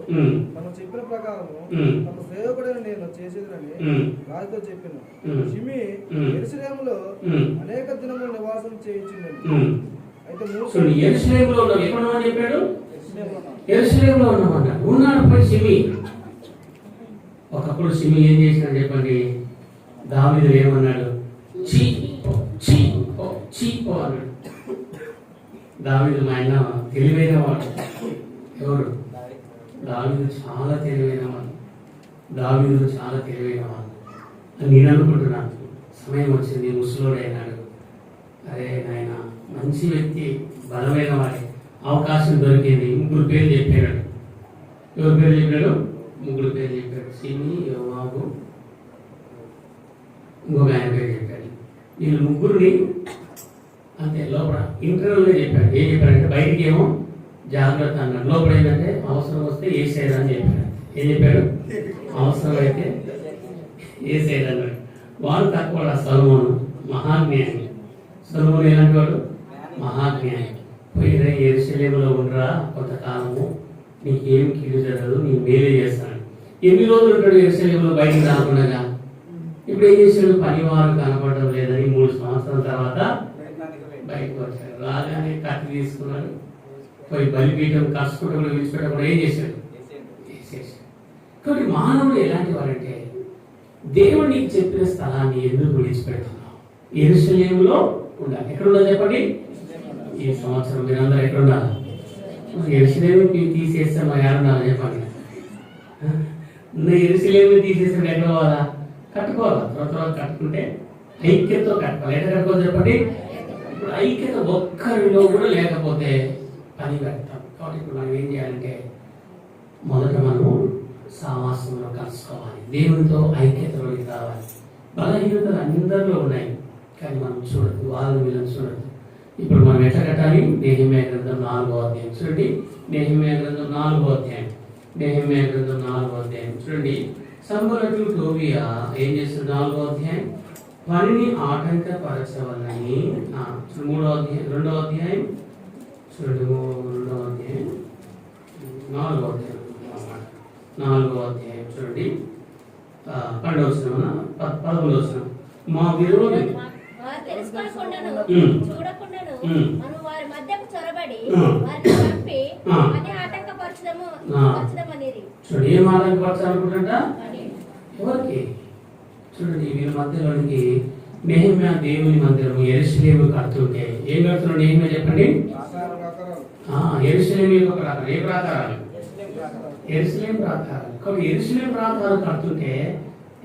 తమ చెప్పిన ప్రకారము తమ సేవకుడైన నేను చేసేదని రాజుతో చెప్పాను. షిమీ యెరూషలేములో అనేక దినములు నివాసం చేయించిందని. అయితే యెరూషలేములో ఎక్కడ చెప్పాడు? యెరూషలేములో ఉన్నాడు పోయి షిమీ. ఒకప్పుడు షిమీ ఏం చేసినాడు చెప్పండి? దావీదు ఏమన్నాడు? చీ అన్నాడు. దావీదు మా ఆయన తెలివైన వాడు. ఎవరు? దావీదు చాలా తెలివైన వాడు. దావీదు చాలా తెలివైన వాడు అని నేను అనుకుంటున్నాను. సమయం వచ్చింది, ముసలోడైనాడు. అరే నాయన మంచి వ్యక్తి, బలమైన వాడే, అవకాశం దొరికింది. 3 పేర్లు చెప్పాడు. ఎవరి పేరు చెప్పాడు? 3 పేర్లు చెప్పాడు. సిమి, యోవాబు, ఇంకొక ఆయన పేరు చెప్పాడు. వీళ్ళు 3ని అంతే లోపల ఇంటర్వ్యూలో చెప్పాడు. ఏం చెప్పాడంటే బయటికి ఏమో జాగ్రత్త అన్నాడు, లోపల ఏంటంటే అవసరం వస్తే ఏ సైడ్ అని చెప్పాడు. ఏం చెప్పాడు? అవసరం అయితే ఏ సైడ్ అన్నాడు. వాడు తక్కువ సొలొమోను మహాజ్ఞాని. సొలొమోను ఎలాంటి వాడు? మహాజ్ఞాని. పోయిరా యెరూషలేములో ఉండరా కొంతకాలము, నీకేం కీడు జరగదు, నీ మేలే చేస్తాను. ఎన్ని రోజులు ఉంటాడు యెరూషలేములో బయటికి రాకుండా? ఇప్పుడు ఏం చేశాడు? పనివారు కనపడడం లేదని 3 సంవత్సరాల తర్వాత బయటకు వచ్చాడు. రాగానే కత్తి తీసుకున్నాడు, పోయి బలిపీఠం కష్టపడి విడిచిపెట్టకుండా ఏం చేశాడు? వేసేసాడు. కాబట్టి మానవుడు ఎలాంటి వారంటే దేవుడు నీకు చెప్పిన స్థలాన్ని ఎందుకు విడిచిపెడుతున్నావు? యెరూషలేములో ఉండాలి. ఎక్కడ ఉండాలి చెప్పండి? ఈ సంవత్సరం మీరందరూ ఎక్కడ ఉండాలి? యెరూషలేము తీసేస్తే మరి ఎక్కడ ఉండాలి చెప్పండి? యెరూషలేము తీసేస్తే ఎక్కడ పోవాలా? కట్టుకోవాలా? త్వర కట్టుకుంటే ఐక్యతతో కట్టుకోవాలి. ఎక్కడ కట్టుకోవాలి చెప్పండి? ఇప్పుడు ఐక్యత ఒక్కరిలో కూడా లేకపోతే పని పెడతాం. కాబట్టి ఇప్పుడు మనం ఏం చేయాలంటే మొదట మనము సావాసంలో కలుసుకోవాలి, దేవునితో ఐక్యతలోకి రావాలి. బలహీనతలు అందరిలో ఉన్నాయి, కానీ మనం చూడద్దు, వాళ్ళని వీళ్ళని చూడద్దు. ఇప్పుడు మనం ఎట్లా కట్టాలి? నెహెమ్యా గ్రంథం 4వ అధ్యాయం చూడండి. నెహెమ్యా గ్రంథం 4వ అధ్యాయం, నెహెమ్యా గ్రంథం 4వ అధ్యాయం చూడండి. సంబలటు టోబియా ఏం చేస్తుంది? 4వ అధ్యాయం, పనిని ఆటంకపరచవలని. 3వ అధ్యాయం, 2వ అధ్యాయం చూడండి, 2వ అధ్యాయం, 4వ అధ్యాయం, 4వ అధ్యాయం చూడండి. 12వ వచనం, 11వ వచనం. మా విరోధి వారు తెలుసుకోకుండాను చూడకుండాను ఉమ్. మనం వారి మధ్యకు చొరబడి ఉమ్. వారిని చంపి ఉమ్. అని ఆటంకపరచదమనేది. చూడండి, ఏం ఆటంకపరచాలనుకుంటా? ఎవరికి? చూడండి, వీళ్ళ మధ్యలోనికి నెహెమ్యా దేవుని మందిరం యెరూషలేము కడుతుంటే ఏం కడుతున్నాడు నెహెమ్యా చెప్పండి? యెరూషలేము యొక్క ప్రాకారం. ఏ ప్రాకారాలు? యెరూషలేము ప్రాకారాలు. కాబట్టి యెరూషలేము ప్రాకారం కడుతుంటే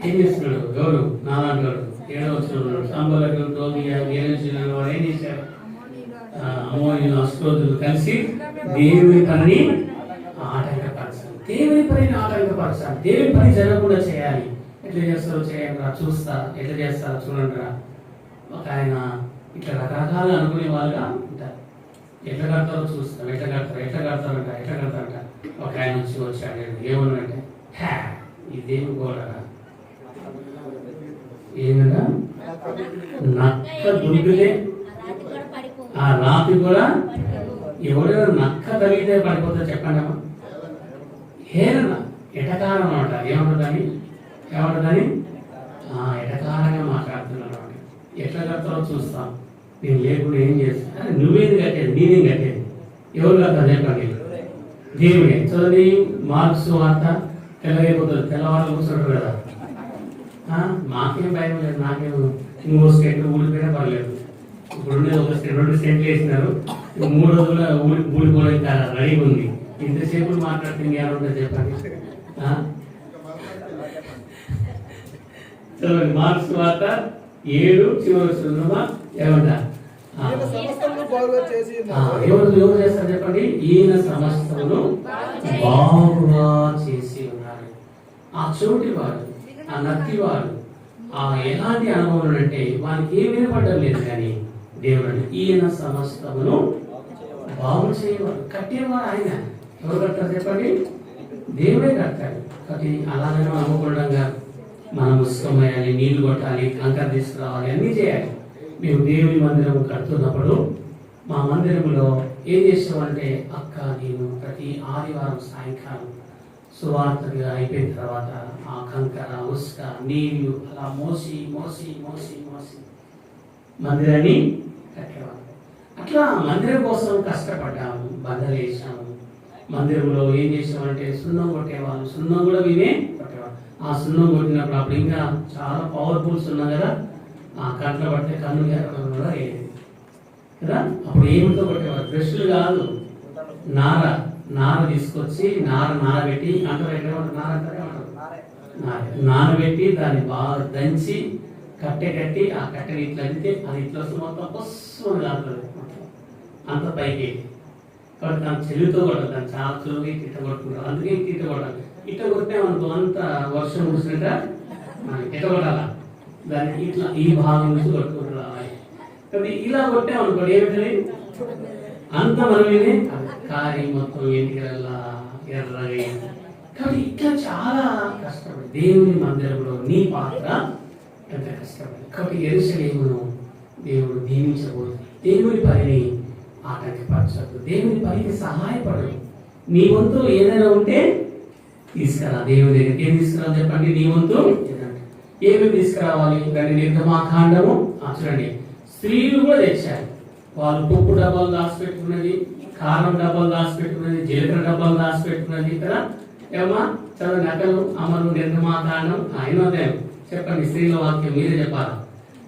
ఏం చేస్తున్నాడు? ఎవరు? నాలాంటి వాడు 7వ వచనంలో సంబలటు టోబియా యెరూషలేము వాడు ఏం చేశారు? అమోరీయులు అష్డోదులు కలిసి దేవుని పనిని ఆటంకపరచాలి. దేవుని పనిని ఆటంకపరచాలి. దేవుని పని జరగకుండా చేయాలి. ఎట్లా చేస్తారో చేయండి రా, చూస్తా. ఎట్లా చేస్తారో చూడండి రా. ఒక ఆయన ఇట్లా రకరకాలు అనుకునే వాళ్ళుగా ఉంటారు. ఎట్లా కడతారో చూస్తాం, ఎట్లా కడతారంట. ఒక ఆయన వచ్చాడు, ఏమన్నాడంటే, హ్యా ఇదేమి కూడా ఏమన్నా నక్క దుర్గులే ఆ రాత్రి కూడా ఎవరెవరు నక్క తగిలితే పడిపోతే చెప్పండి అమ్మా. హేరన ఎటకారం అనమాట. ఏమంటుందని ఎటకారంగా మాట్లాడుతున్నాను అనమాట. ఎట్లా కడతారో చూస్తాం, నేను లేకుండా ఏం చేస్తాను. నువ్వేది కట్టేది, నేనేం కట్టేది, ఎవరు కడతారు చెప్పండి? దేవుడే. చదివి మార్క్స్ వార్త తెల్లగైపోతుంది, తెల్లవారు కూర్చుంటారు కదా. మాకేం భయం లేదు, నాకేం ఇంకో స్టేట్ ఊడిపోయినా పర్లేదు. ఇప్పుడు ఒక స్టేట్ 2 స్టేట్లు వేసినారు, 3 రోజుల ఊడిపోవడానికి రెడీగా ఉంది. ఇంతసేపు మాట్లాడితే ఇంకేమైనా ఉంటుంది చెప్పండి? చదవండి, మార్క్స్ వార్త 7 చివరి వస్తుందమ్మా. ఏమంటా? ఎవరు చేస్తారు చెప్పండి? ఈయన సమస్తమును బాగుగా చేసి ఉన్నారు. ఆ చోటి వాడు, ఆ నత్తి వాడు, ఆ ఎలాంటి అనుభవం అంటే వానికి ఏం వినపడడం లేదు, కానీ దేవుడు ఈయన సమస్తమును బాగు చేయవాడు. కట్టేవాడు ఆయన. ఎవరు కడతారు చెప్పండి? దేవుడే కడతాడు. కాబట్టి అలాగే అనుకూలంగా మనం ఉసుకం వేయాలి, నీళ్లు కొట్టాలి, కంకర తీసుకురావాలి, అన్నీ చేయాలి. మేము దేవుని మందిరం కడుతున్నప్పుడు మా మందిరంలో ఏం చేసామంటే, అక్క నేను ప్రతి ఆదివారం సాయంకాలం సువార్తగా అయిపోయిన తర్వాత ఆ కంకర, ఉసుక, నీళ్లు అలా మోసి మందిరాన్ని కట్టేవాళ్ళం. అట్లా మందిరం కోసం కష్టపడ్డాము, బండలు వేసాము. మందిరంలో ఏం చేసామంటే సున్నం కొట్టేవాళ్ళు, సున్నం కూడా మేమే కొట్టేవాళ్ళం. ఆ సున్నం కొట్టినప్పుడు అప్పుడు ఇంకా చాలా పవర్ఫుల్ సున్నం కదా, ఆ కంట్లో పడితే కన్ను ఎరగడం కూడా అయ్యేది కదా. అప్పుడు ఏమితో కొట్టేవారు? బ్రష్లు కాదు, నార తీసుకొచ్చి నానబెట్టి నానబెట్టి దాన్ని బాగా దంచి కట్టి ఆ కట్టెని ఇట్లా అంటే అది ఇట్లా వస్తుంది, మొత్తం పుష్పం కాదుతుంది అంత పైకి. కాబట్టి దాని చెల్లితో కొట్టాలి, దాన్ని చాలా చురువుగా ఇట్ట కొట్టుకుంటారు. అందుకే ఇట్ట కొట్టాలి. ఇట్ట కొట్టామనుకో అంత వర్షం కురిసినట్ట ఇట్ట కొట్టాలా, దాన్ని ఇట్లా ఈ భాగం నుంచి కొట్టుకుంటూ రావాలి. కాబట్టి ఇలా కొట్టామనుకోండి ఏమిటది అంత మనమేనే కారి మొత్తం ఎన్నికల ఎర్రగా. కాబట్టి ఇట్లా చాలా కష్టపడి దేవుని మందిరంలో నీ పాత్ర ఎంత కష్టపడి. కాబట్టి యెరూషలేమును దేవుడు దీవించబోతుంది. దేవుని పనిని ఆటంకపరచదు, దేవుని పనికి సహాయపడదు. నీ వంతు ఏదైనా ఉంటే తీసుకురా దేవుని దగ్గరికి. ఏం తీసుకురా చెప్పండి? నీ వంతు ఏమేమి తీసుకురావాలి? దాన్ని నిర్గమాకాండము చూడండి, స్త్రీలు కూడా తెచ్చారు. వాళ్ళు పప్పు డబ్బాలు దాచిపెట్టుకున్నది, కారం డబ్బాలు దాచిపెట్టుకున్నది, జీలకర్ర డబ్బాలు దాచిపెట్టుకున్నది కదా. ఏమా చదువు నకలు అమలు నిర్గమాకాండం అయినదే చెప్పండి. స్త్రీల వాక్యం మీరే చెప్పాలా?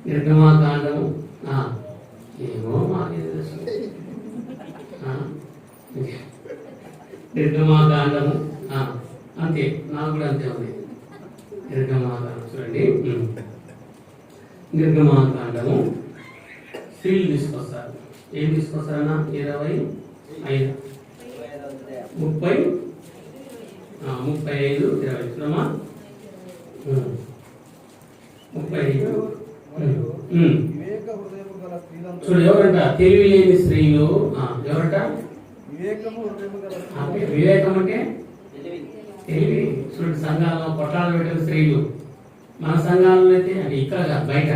నిర్గమాకాండము ఏమో మాకే తెలుసు. నిర్గమాకాండము అంతే, నాకు కూడా అంతే ఉంది. నిర్గమాకాండం చూడండి, నిర్గమాకాండము స్త్రీలు తీసుకొస్తారు. ఏం తీసుకొస్తారన్నా? 25, 30, 35, 20 చూడమ్మా. 35. మరియు ఉమ్. వివేక హృదయము గల స్త్రీలందరూ చూడు ఎవరంట? తెలివి లేని స్త్రీలు. ఎవరంట? వివేకము హృదయము గల అంటే వివేకం అంటే తెలివి. చూడు సంఘాల్లో కొట్లాలు పెట్టిన స్త్రీలు, మన సంఘాలలో అయితే అంటే ఇక్కడ కాదు, బయట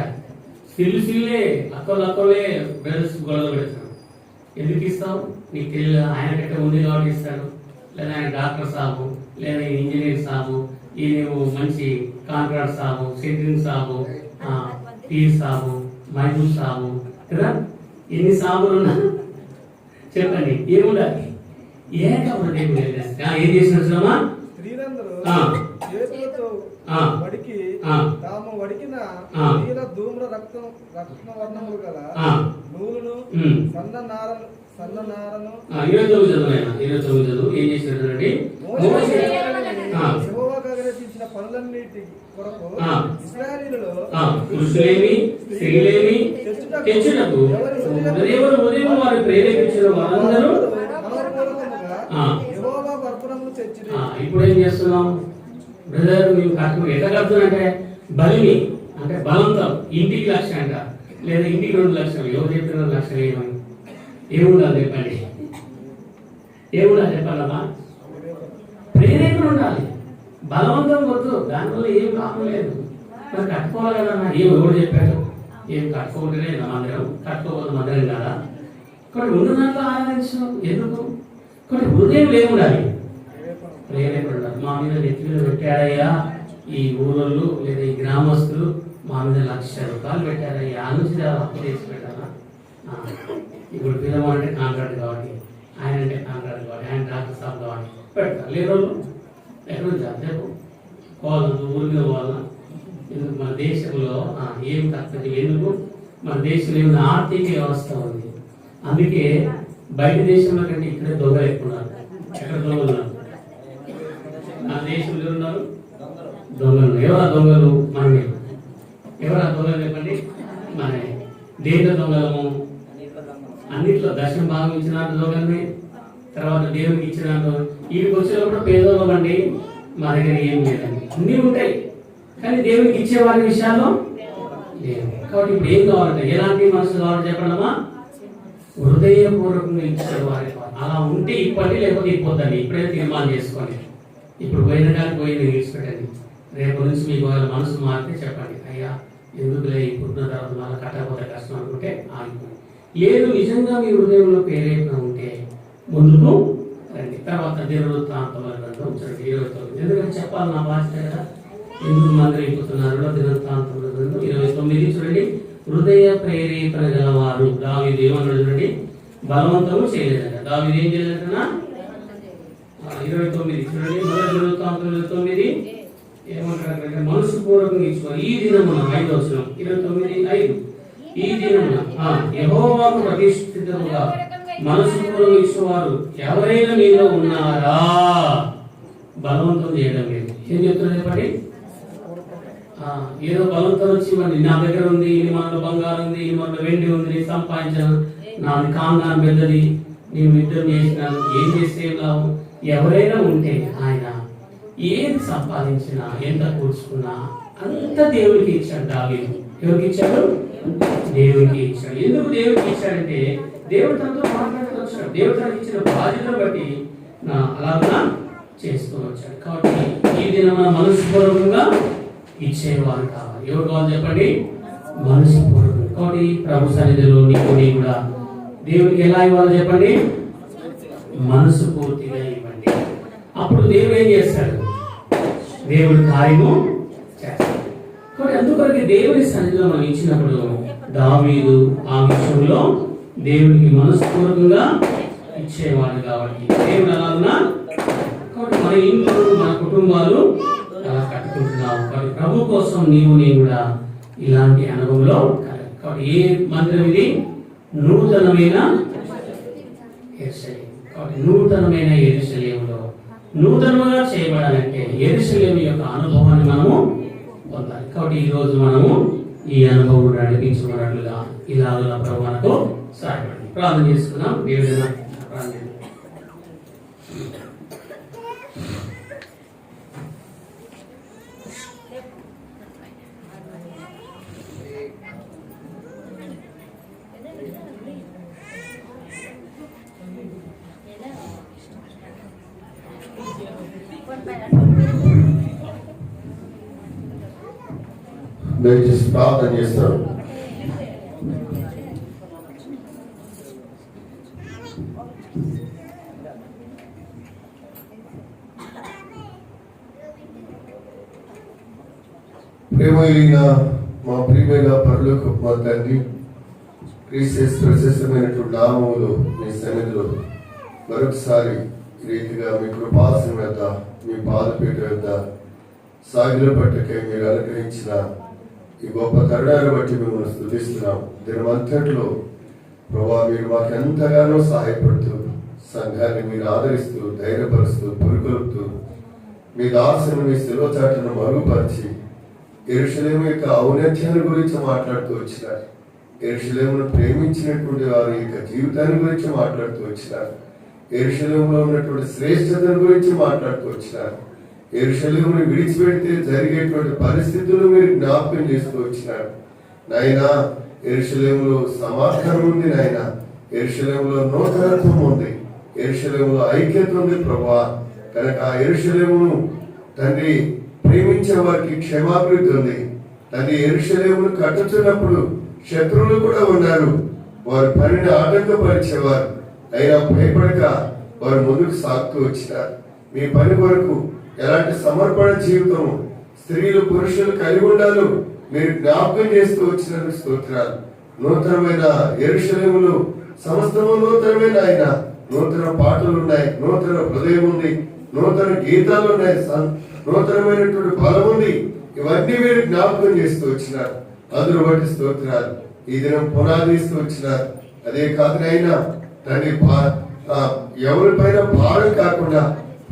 స్త్రీలే అక్కలే బ్రదర్స్ గొడవలు పెడతారు. ఎందుకు ఇస్తావు? నీకు తెలియదు, ఆయన కంటే ఉంది కాబట్టి ఇస్తాడు. లేదా ఆయన డాక్టర్ సాబు, లేదా ఇంజనీర్ సాబు, ఈ నువ్వు మంచి contract Sabu, centring Sabu, tea Sabu, మైబుల్ Sabu కదా. ఎన్ని సాబులు ఉన్నా చెప్పండి, ఏముండాలి? ఏం చేసినమ్మా? స్త్రీలందరూ ఆ. చేతులతో ఆ. వడికి ఆ. తాము వడికిన ఆ. నీల ధూమ్ర రక్త వర్ణములు గల ఆ. నూలును ఉమ్. సన్న నారను 29 చదువు. 29 చదువు. ఏం చేసినట్టు? యెహోవా ఆజ్ఞాపించిన పనులన్నిటి కొరకు ఆ. ఇశ్రాయేలీయులలో పురుషులేమి స్త్రీలేమి తెచ్చుటకు ఎవరు ఉదయం వారు ప్రేరేపించిన వారందరూ మనపూర్వకముగా ఆ. యెహోవాకు అర్పణములు తెచ్చిరి. ఇప్పుడు ఏం చేస్తున్నాం బ్రదర్? మేము కట్టుకుని ఎట్లా కడుతున్నంటే బలిని అంటే బలంతో ఇంటికి 1,00,000 అంట, లేదా ఇంటికి 2 లక్షలు. ఎవరు చెప్పిన 2 లక్షలు ఏమని? ఏముండాలి చెప్పండి? ఏముండాలి చెప్పాలమ్మా? ప్రేరేపణ ఉండాలి, బలవంతం వద్దు. దానివల్ల ఏం లాభం లేదు. మరి కట్టుకోవాలి కదన్నా. ఎవరు చెప్పాడు? ఏం కట్టుకోవట్లే మందిరం, కట్టుకోవద్దు మందిరం కదా. కొన్ని ఉన్న దాంట్లో ఆరాధించు. ఎందుకు? కొన్ని హృదయం ఏముండాలి? ప్రేరేపణ ఉండాలి. మా మీద నెత్తిలో పెట్టాడయ్యా ఈ ఊరోళ్ళు లేదా ఈ గ్రామస్తులు, మా మీద 1,00,000 రూపాయలు పెట్టారయ్యా, ఆ నుంచి అప్పు చేసి పెట్టాలా? ఇప్పుడు పిల్లవాడంటే కాంట్రాక్ట్ కాబట్టి, ఆయన అంటే కాంట్రాక్ట్ కాబట్టి, ఆయన డాక్టర్ సాబ్ కాబట్టి పెడతారు. లేరు ఎక్కడ చెప్పు పోవాలన్నా ఊరి మీద పోవాలన్నా. ఎందుకు? మన దేశంలో ఏం కష్టం ఎందుకు? మన దేశంలో ఏమైనా ఆర్థిక వ్యవస్థ ఉంది. అందుకే బయట దేశంలో కంటే ఇక్కడే దొంగలు ఎక్కువ ఉన్నారు. ఎక్కడ దొంగలు ఉన్నారు? మన దేశంలో ఎవరున్నారు? దొంగలు. ఎవరా దొంగలు? మనమే. ఎవరా దొంగలు చెప్పండి? మనమే. దేంట్లో దొంగలము? అన్నిట్లో దశమ భాగం ఇచ్చిన దొంగలమే. తర్వాత దేవునికి ఇచ్చిన వీడికి వచ్చేటప్పుడు పేదోళ్ళం అండి, మా దగ్గర ఏం లేదండి. అన్నీ ఉంటాయి, కానీ దేవునికి ఇచ్చే వారి విషయాల్లో లేదు. కాబట్టి ఇప్పుడు ఏం కావాలంటే ఎలాంటి మనసు కావాలంటే చెప్పడమా? హృదయపూర్వకంగా ఇచ్చే వారి. అలా ఉంటే ఇప్పటి, లేకపోతే ఇప్పొద్దండి. ఇప్పుడే తీర్మానం చేసుకోండి. ఇప్పుడు పోయిన కానీ పోయింది విడిచిపెట్టండి. రేపు నుంచి మీకు వాళ్ళ మనసు మారితే చెప్పండి, అయ్యా ఎందుకులే ఈ పుట్టిన తర్వాత మళ్ళీ కట్టకపోతే కష్టం అనుకుంటే ఆగిపోయింది. లేదు, నిజంగా మీ హృదయంలో ప్రేరేపణ ఉంటే ముందుకు రండి. తర్వాత దినవృత్తాంతముల గ్రంథం 29. ఎందుకంటే చెప్పాలి నా భాష కదా. ఎందుకు మందిరైపోతున్నారు? దినవృత్తాంతముల గ్రంథం 29 చూడండి. హృదయ ప్రేరేపణ గలవారు. దావీదు ఏమన్నాడు చూడండి? బలవంతము చేయలేదట. దావీదు ఏం చేయలేదట? 29 చూడండి. మొదటి దినవృత్తాంతం 29 ఏమంటారు? మనసు పూర్వకంగా ఇచ్చుకోవాలి. ఈ దినమున 5వ వచనం 29:5 ఈ దినమున యెహోవాకు ప్రతిష్ఠితముగా మనసు పూర్వకంగా ఇచ్చేవారు ఎవరైనా మీలో ఉన్నారా? బలవంతం చేయడం లేదు. ఏం చెప్తున్నారు చెప్పండి? ఏదో బలవంతం వచ్చి మరి నా దగ్గర ఉంది, ఇది మనలో బంగారం ఉంది, ఇది మనలో వెండి ఉంది, నేను సంపాదించాను, నాది కాంగారం పెద్దది, నేను యుద్ధం చేసినాను, ఏం చేస్తే లాభం? ఎవరైనా ఉంటే ఆయన ఏది సంపాదించినా ఎంత కూర్చుకున్నా అంత దేవుడికి ఇచ్చాడు. దావీదు ఎవరికి ఇచ్చాడు? దేవుడికి ఇచ్చాడు. ఎందుకు దేవుడికి ఇచ్చాడంటే దేవుడు తనతో మాట్లాడుతూ వచ్చాడు. దేవుడు తనకి ఇచ్చిన బాధ్యతను బట్టి అలాగా చేస్తూ వచ్చాడు. కాబట్టి ఈ దినం మనస్పూర్వకంగా ఇచ్చేవారు కావాలి. ఎవరు కావాలి చెప్పండి? మనస్పూర్వకంగా. కాబట్టి ప్రభు సన్నిధిలో నీకు కూడా దేవుడికి ఎలా ఇవ్వాలి చెప్పండి? మనసు పూర్తిగా ఇవ్వండి. అప్పుడు దేవుడు ఏం చేస్తాడు? దేవుడు కార్యము చేస్తాడు. కాబట్టి అందుకొరకు దేవుని సన్నిధిలో మనం ఇచ్చినప్పుడు దావీదు ఆ విషయంలో దేవుడికి మనస్పూర్వకంగా ఇచ్చేవాడు. కాబట్టి దేవుడు అలా ఉన్నా. కాబట్టి మన ఇంట్లో మన కుటుంబాలు అలా కట్టుకుంటున్నావు. కాబట్టి ప్రభు కోసం నేను కూడా ఇలాంటి అనుభవంలో కలగాలి. కాబట్టి ఏ మందిరం ఇది? నూతనమైన యెరూషలేము. కాబట్టి నూతనమైన యెరూషలేములో నూతనంగా చేయబడాలంటే యెరూషలేము యొక్క అనుభవాన్ని మనము పొందాలి. కాబట్టి ఈ రోజు మనము ఈ అనుభవం నడిపించుకున్నట్లుగా ఇలాగా ప్రభు మనకు సహాయపడండి. ప్రార్థన చేసుకున్నాం. దేవుడు ప్రార్థన దయచేసి ప్రార్థన చేస్తాం. ప్రేమైన మా ప్రియమైన పరలోకపు మా తండ్రి, క్రీస్తు ప్రశస్తమైనటువంటి నామములో మీ సన్నిధిలో మరొకసారి ఈ రీతిగా మీ కృపాసనం వద్ద, మీ పాదపీఠ వద్ద సాగిల పట్టకై మీరు అనుగ్రహించిన ఈ గొప్ప తరుణాన్ని బట్టి మిమ్మల్ని స్తుతిస్తున్నాం. దినమంతట్లో ప్రభా మీరు మాకు ఎంతగానో సహాయపడుతూ, సంఘాన్ని మీరు ఆదరిస్తూ, ధైర్యపరుస్తూ, పురుకొలుపుతూ, మీ దాసుని మీ శిలువ చాటును మరుగుపరిచి యెరూషలేము యొక్క ఔన్నత్యాన్ని గురించి మాట్లాడుతూ వచ్చినారు. యెరూషలేమును ప్రేమించినటువంటి వారి యొక్క జీవితాన్ని గురించి మాట్లాడుతూ వచ్చినారు. యెరూషలేములో ఉన్నటువంటి శ్రేష్టతను గురించి మాట్లాడుతూ వచ్చినారు. యెరూషలేమును విడిచిపెడితే జరిగేటువంటి పరిస్థితులు మీరు జ్ఞాపకం చేస్తూ వచ్చినారు. నాయనా, యెరూషలేములో సమాధానం ఉంది. నాయన, యెరూషలేములో నూతనత్వం ఉంది. యెరూషలేములో ఐక్యత ఉంది ప్రభువా. కనుక ఆ యెరూషలేమును తండ్రి ప్రేమించే వారికి క్షమాభివృద్ధి ఉంది. తండ్రి యెరూషలేమును కట్టుతున్నప్పుడు శత్రువులు కూడా ఉన్నారు. వారి పనిని ఆటంకపరిచేవారు. అయినా భయపడక వారు ముందుకు సాగుతూ వచ్చినారు. మీ పని కొరకు ఎలాంటి సమర్పణ జీవితము స్త్రీలు పురుషులు కలిగి ఉండాలో మీరు జ్ఞాపకం చేస్తూ వచ్చినందుకు స్తోత్రాలు. నూతనమైన యెరూషలేములో సమస్తము నూతనమైన ఆయన నూతన పాటలు ఉన్నాయి, నూతన హృదయం ఉంది, నూతన గీతాలు ఉన్నాయి, నూతనమైనటువంటి బలం ఉంది. ఇవన్నీ మీరు జ్ఞాపకం చేస్తూ వచ్చినారు. అందులో బట్టి స్తోత్రాలు. ఈ దినం పునాదిస్తూ వచ్చినారు. అదే కాదునైనా తండ్రి ఎవరిపైన భారం కాకుండా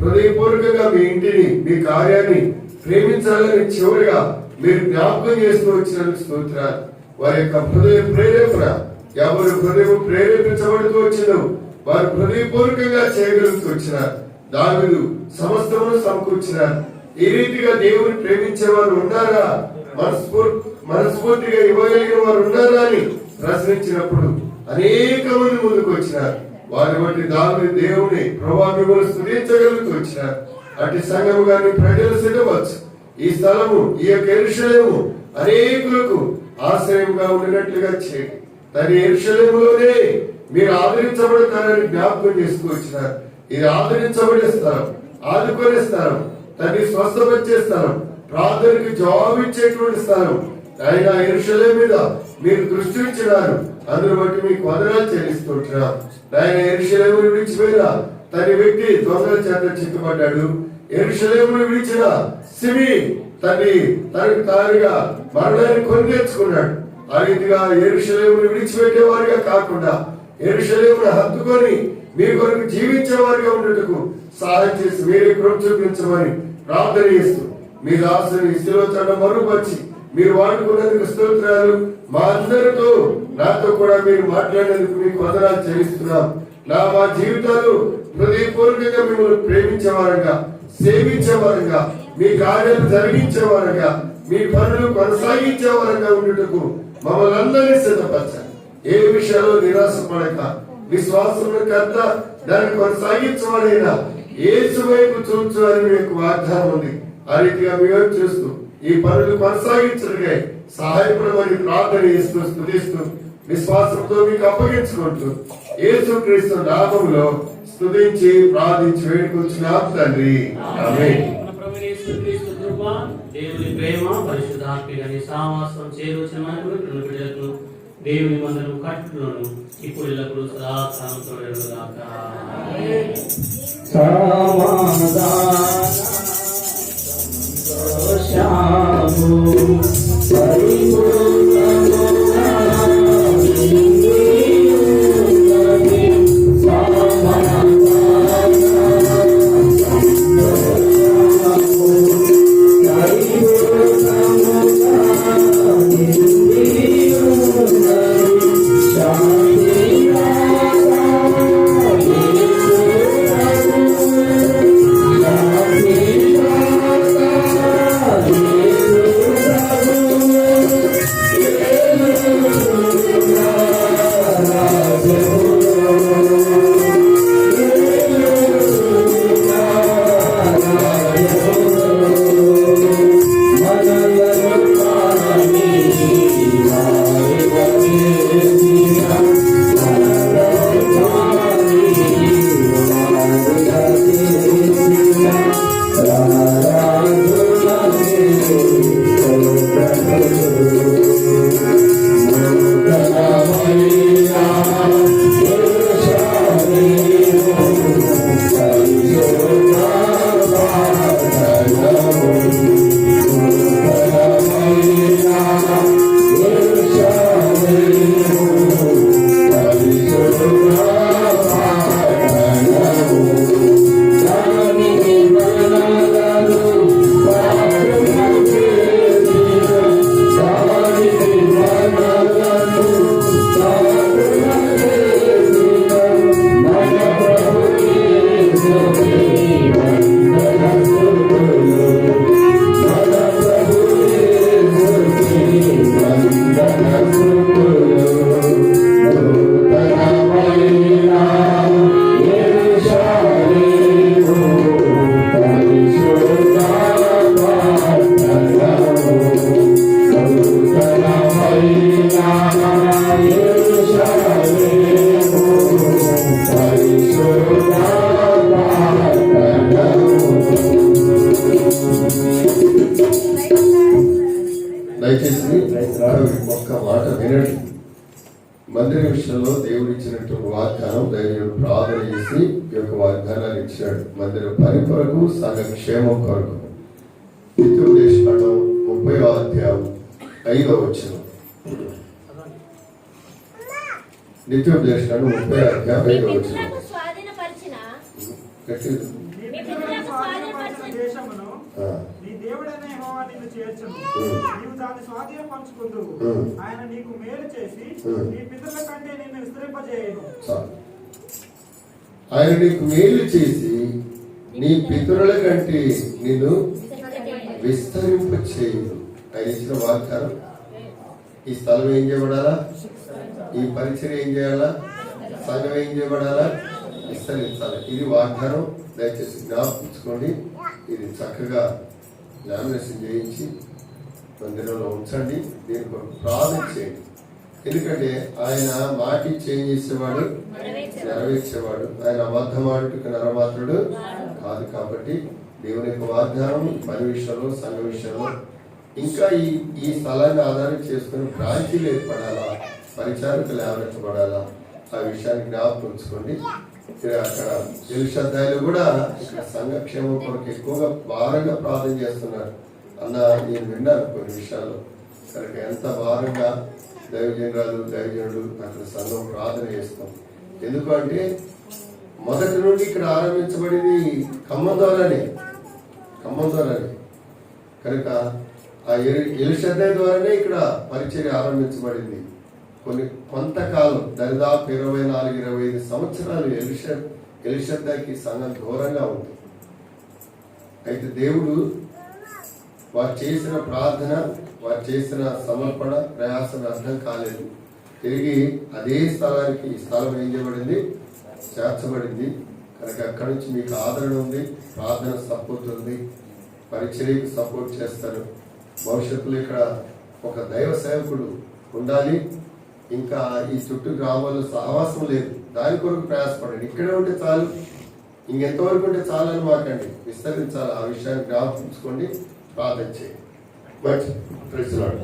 హృదయపూర్వకంగా మీ ఇంటిని, మీ కార్యాన్ని ప్రేమించాలని చివరిగా మీరు జ్ఞాపకం చేస్తూ వచ్చినందుకు స్తోత్రాలు. వారి యొక్క హృదయ ప్రేరేపణ ఎవరు హృదయం ప్రేరేపించబడుతూ వచ్చిందో వారు హృదయపూర్వకంగా చేయగలుగుతూ వచ్చినారు. దావీదు సమస్తమును సమకూర్చినారు. ఈ రీతిగా దేవుని ప్రేమించే వారు ఉన్నారా, మనస్ఫూర్తిగా ఇవ్వగలిగిన వారు ఉన్నారా అని ప్రశ్నించినప్పుడు అనేక మంది ముందుకు వచ్చినారు. వారి బట్టి దావీదు దేవుని ప్రభావితం స్తుతించగలుగుతూ వచ్చినారు. అటు సంఘము గాని ప్రజలు సిద్ధవచ్చు. ఈ స్థలము, ఈ యొక్క యెరూషలేము అనేకులకు ఆశ్రయంగా ఉండినట్లుగా చేయండి. తన యెరూషలేములోనే మీరు ఆదరించబడతారని జ్ఞాపకం చేస్తూ వచ్చినారు. ఇది ఆదరించబడే స్థలం, ఆదుకునే స్థలం, తన్ని స్వస్థపరిచే స్థలం, ప్రార్థనకి జవాబు ఇచ్చేటువంటి స్థలం. ఆయన యెరూషలేము మీద మీరు దృష్టి ఉంచినారు. అందును బట్టి మీకు వందనాలు చెల్లిస్తుంటున్నాం. ఆయన యెరూషలేమును విడిచిపోయిన తన వ్యక్తి దొంగల చేత చిక్కుపడ్డాడు. యెరూషలేమును విడిచిన సిమి తనకు తానుగా మరణాన్ని కొని తెచ్చుకున్నాడు. ఆ రీతిగా యెరూషలేమును విడిచిపెట్టేవారుగా కాకుండా యెరూషలేమును హత్తుకొని మీ కొరకు జీవించేవారుగా ఉండటకు సహాయం చేసి మీరే కృప చూపించమని ప్రార్థన చేస్తూ మీ దాసుని శిలువ చాటున మరుగుపరిచి మీరు వాడుకున్నందుకు స్తోత్రాలు. మా అందరితో, నాతో కూడా మీరు మాట్లాడేందుకు మీకు వందనాలు చెల్లిస్తున్నాం. మా జీవితాలు హృదయపూర్వకంగా మిమ్మల్ని ప్రేమించేవారంగా, సేవించేవారంగా, మీ కార్యాలు జరిగించేవారంగా, మీ పనులు కొనసాగించేవారంగా ఉండటకు మమ్మల్ని అందరినీ సిద్ధపరచాలి. ఏ విషయాల్లో నిరాశపడక విశ్వాసంలో కర్త దాన్ని కొనసాగించవాడైనా యేసు వైపు చూచు అని మీకు వాగ్దానం ఉంది. ఆ రీతిగా మేము చూస్తూ ఈ పనులు కొనసాగించడమే సహాయపడమని ప్రార్థన చేస్తూ స్తుతిస్తూ విశ్వాసంతో మీకు అప్పగించుకుంటూ యేసుక్రీస్తు నామములో స్తుతించి ప్రార్థించి వేడుకొచ్చున్నాం తండ్రి. ఆమేన్. దేవుని ప్రేమ, పరిశుద్ధాత్మ సావాసం చేరువచ్చిన బిడ్డలకు దేవుని మందరం కట్టులను ఇప్పుడు ఎల్లప్పుడూ సదాకాలం తోడేగాక. ఒక్క మాట వినండి. మందిర విషయంలో దేవుడు ఇచ్చినటువంటి వాగ్దానం దైవుడు ప్రార్థన చేసి ఈ యొక్క వాగ్దానాలు ఇచ్చాడు. మందిర పని కొరకు, సంఘ క్షేమం కొరకు. ద్వితీయోపదేశకాండం 30వ అధ్యాయం 5వ వచనం. ద్వితీయోపదేశకాండం 30వ అధ్యాయం 5వ వచనం. మిత్రులకు స్వాధీనపరిచిన గట్టిగా. దేశమును నీ దేవుడైన యెహోవా నిన్ను చేర్చును. నీవు దాన్ని స్వాధీనపరచుకుందువు. ఆయన నీకు మేలు చేసి నీ పితరుల కంటే నిన్ను విస్తరింపజేయును. ఆయన నీకు మేలు చేసి నీ పితరుల కంటే నిన్ను విస్తరింప చేయును. ఆయన ఇచ్చిన వాగ్దానం. ఈ స్థలం ఏం చేయబడాలా? ఈ పరిచయం ఏం చేయాలా? సంఘం ఏం చేయబడాలా? విస్తరించాలి. ఇది వాగ్దానం. దయచేసి జ్ఞాపించుకోండి. ఇది చక్కగా లామినేషన్ చేయించి మందిరంలో ఉంచండి. దీని కొరకు ప్రార్థన చేయండి. ఎందుకంటే ఆయన మాట చేంజ్ చేసేవాడు, నెరవేర్చేవాడు. ఆయన అబద్ధమాడుటకు నరమాత్రుడు కాదు. కాబట్టి దేవుని యొక్క వాగ్దానం పని విషయంలో, సంఘ విషయంలో ఇంకా ఈ స్థలాన్ని ఆధారం చేసుకుని బ్రాంచీలు ఏర్పడాలా, పరిచారకులు లేవనెత్తబడాలా, ఆ విషయాన్ని జ్ఞాపకం ఉంచుకోండి. అక్కడ ఎల్షద్దాయిలు కూడా ఇక్కడ సంఘక్షేమం కొరకు ఎక్కువగా భారంగా ప్రార్థన చేస్తున్నారు అన్న నేను విన్నాను కొన్ని విషయాలు. కనుక ఎంత భారంగా దైవజనుడు అక్కడ సంఘం ప్రార్థన చేస్తాం. ఎందుకంటే మొదటి నుండి ఇక్కడ ఆరంభించబడింది ఖమ్మం ద్వారానే. కనుక ఆ ఎల్షద్దాయి ద్వారానే ఇక్కడ పరిచర్య ఆరంభించబడింది. కొంతకాలం దరిదాపు 24-25 సంవత్సరాలు ఎలిషద్దాయికి సంఘం దూరంగా ఉంది. అయితే దేవుడు వారు చేసిన ప్రార్థన, వారు చేసిన సమర్పణ, ప్రయాసం అర్థం కాలేదు. తిరిగి అదే స్థలానికి ఈ స్థలం ఏం చేయబడింది? చేర్చబడింది. కనుక అక్కడి నుంచి మీకు ఆదరణ ఉంది, ప్రార్థన సపోర్ట్ ఉంది, పరిచర్యకు సపోర్ట్ చేస్తారు. భవిష్యత్తులో ఇక్కడ ఒక దైవ సేవకుడు ఉండాలి. ఇంకా ఈ చుట్టూ గ్రామాల్లో సహవాసం లేదు. దాని కొరకు ప్రయాసపడండి. ఇక్కడే ఉంటే చాలు, ఇంకెంతవరకు ఉంటే చాలు అని మాకండి. విస్తరించాలి. ఆ విషయాన్ని జ్ఞాపకించుకోండి, ప్రార్థన చేయండి. But praise lord.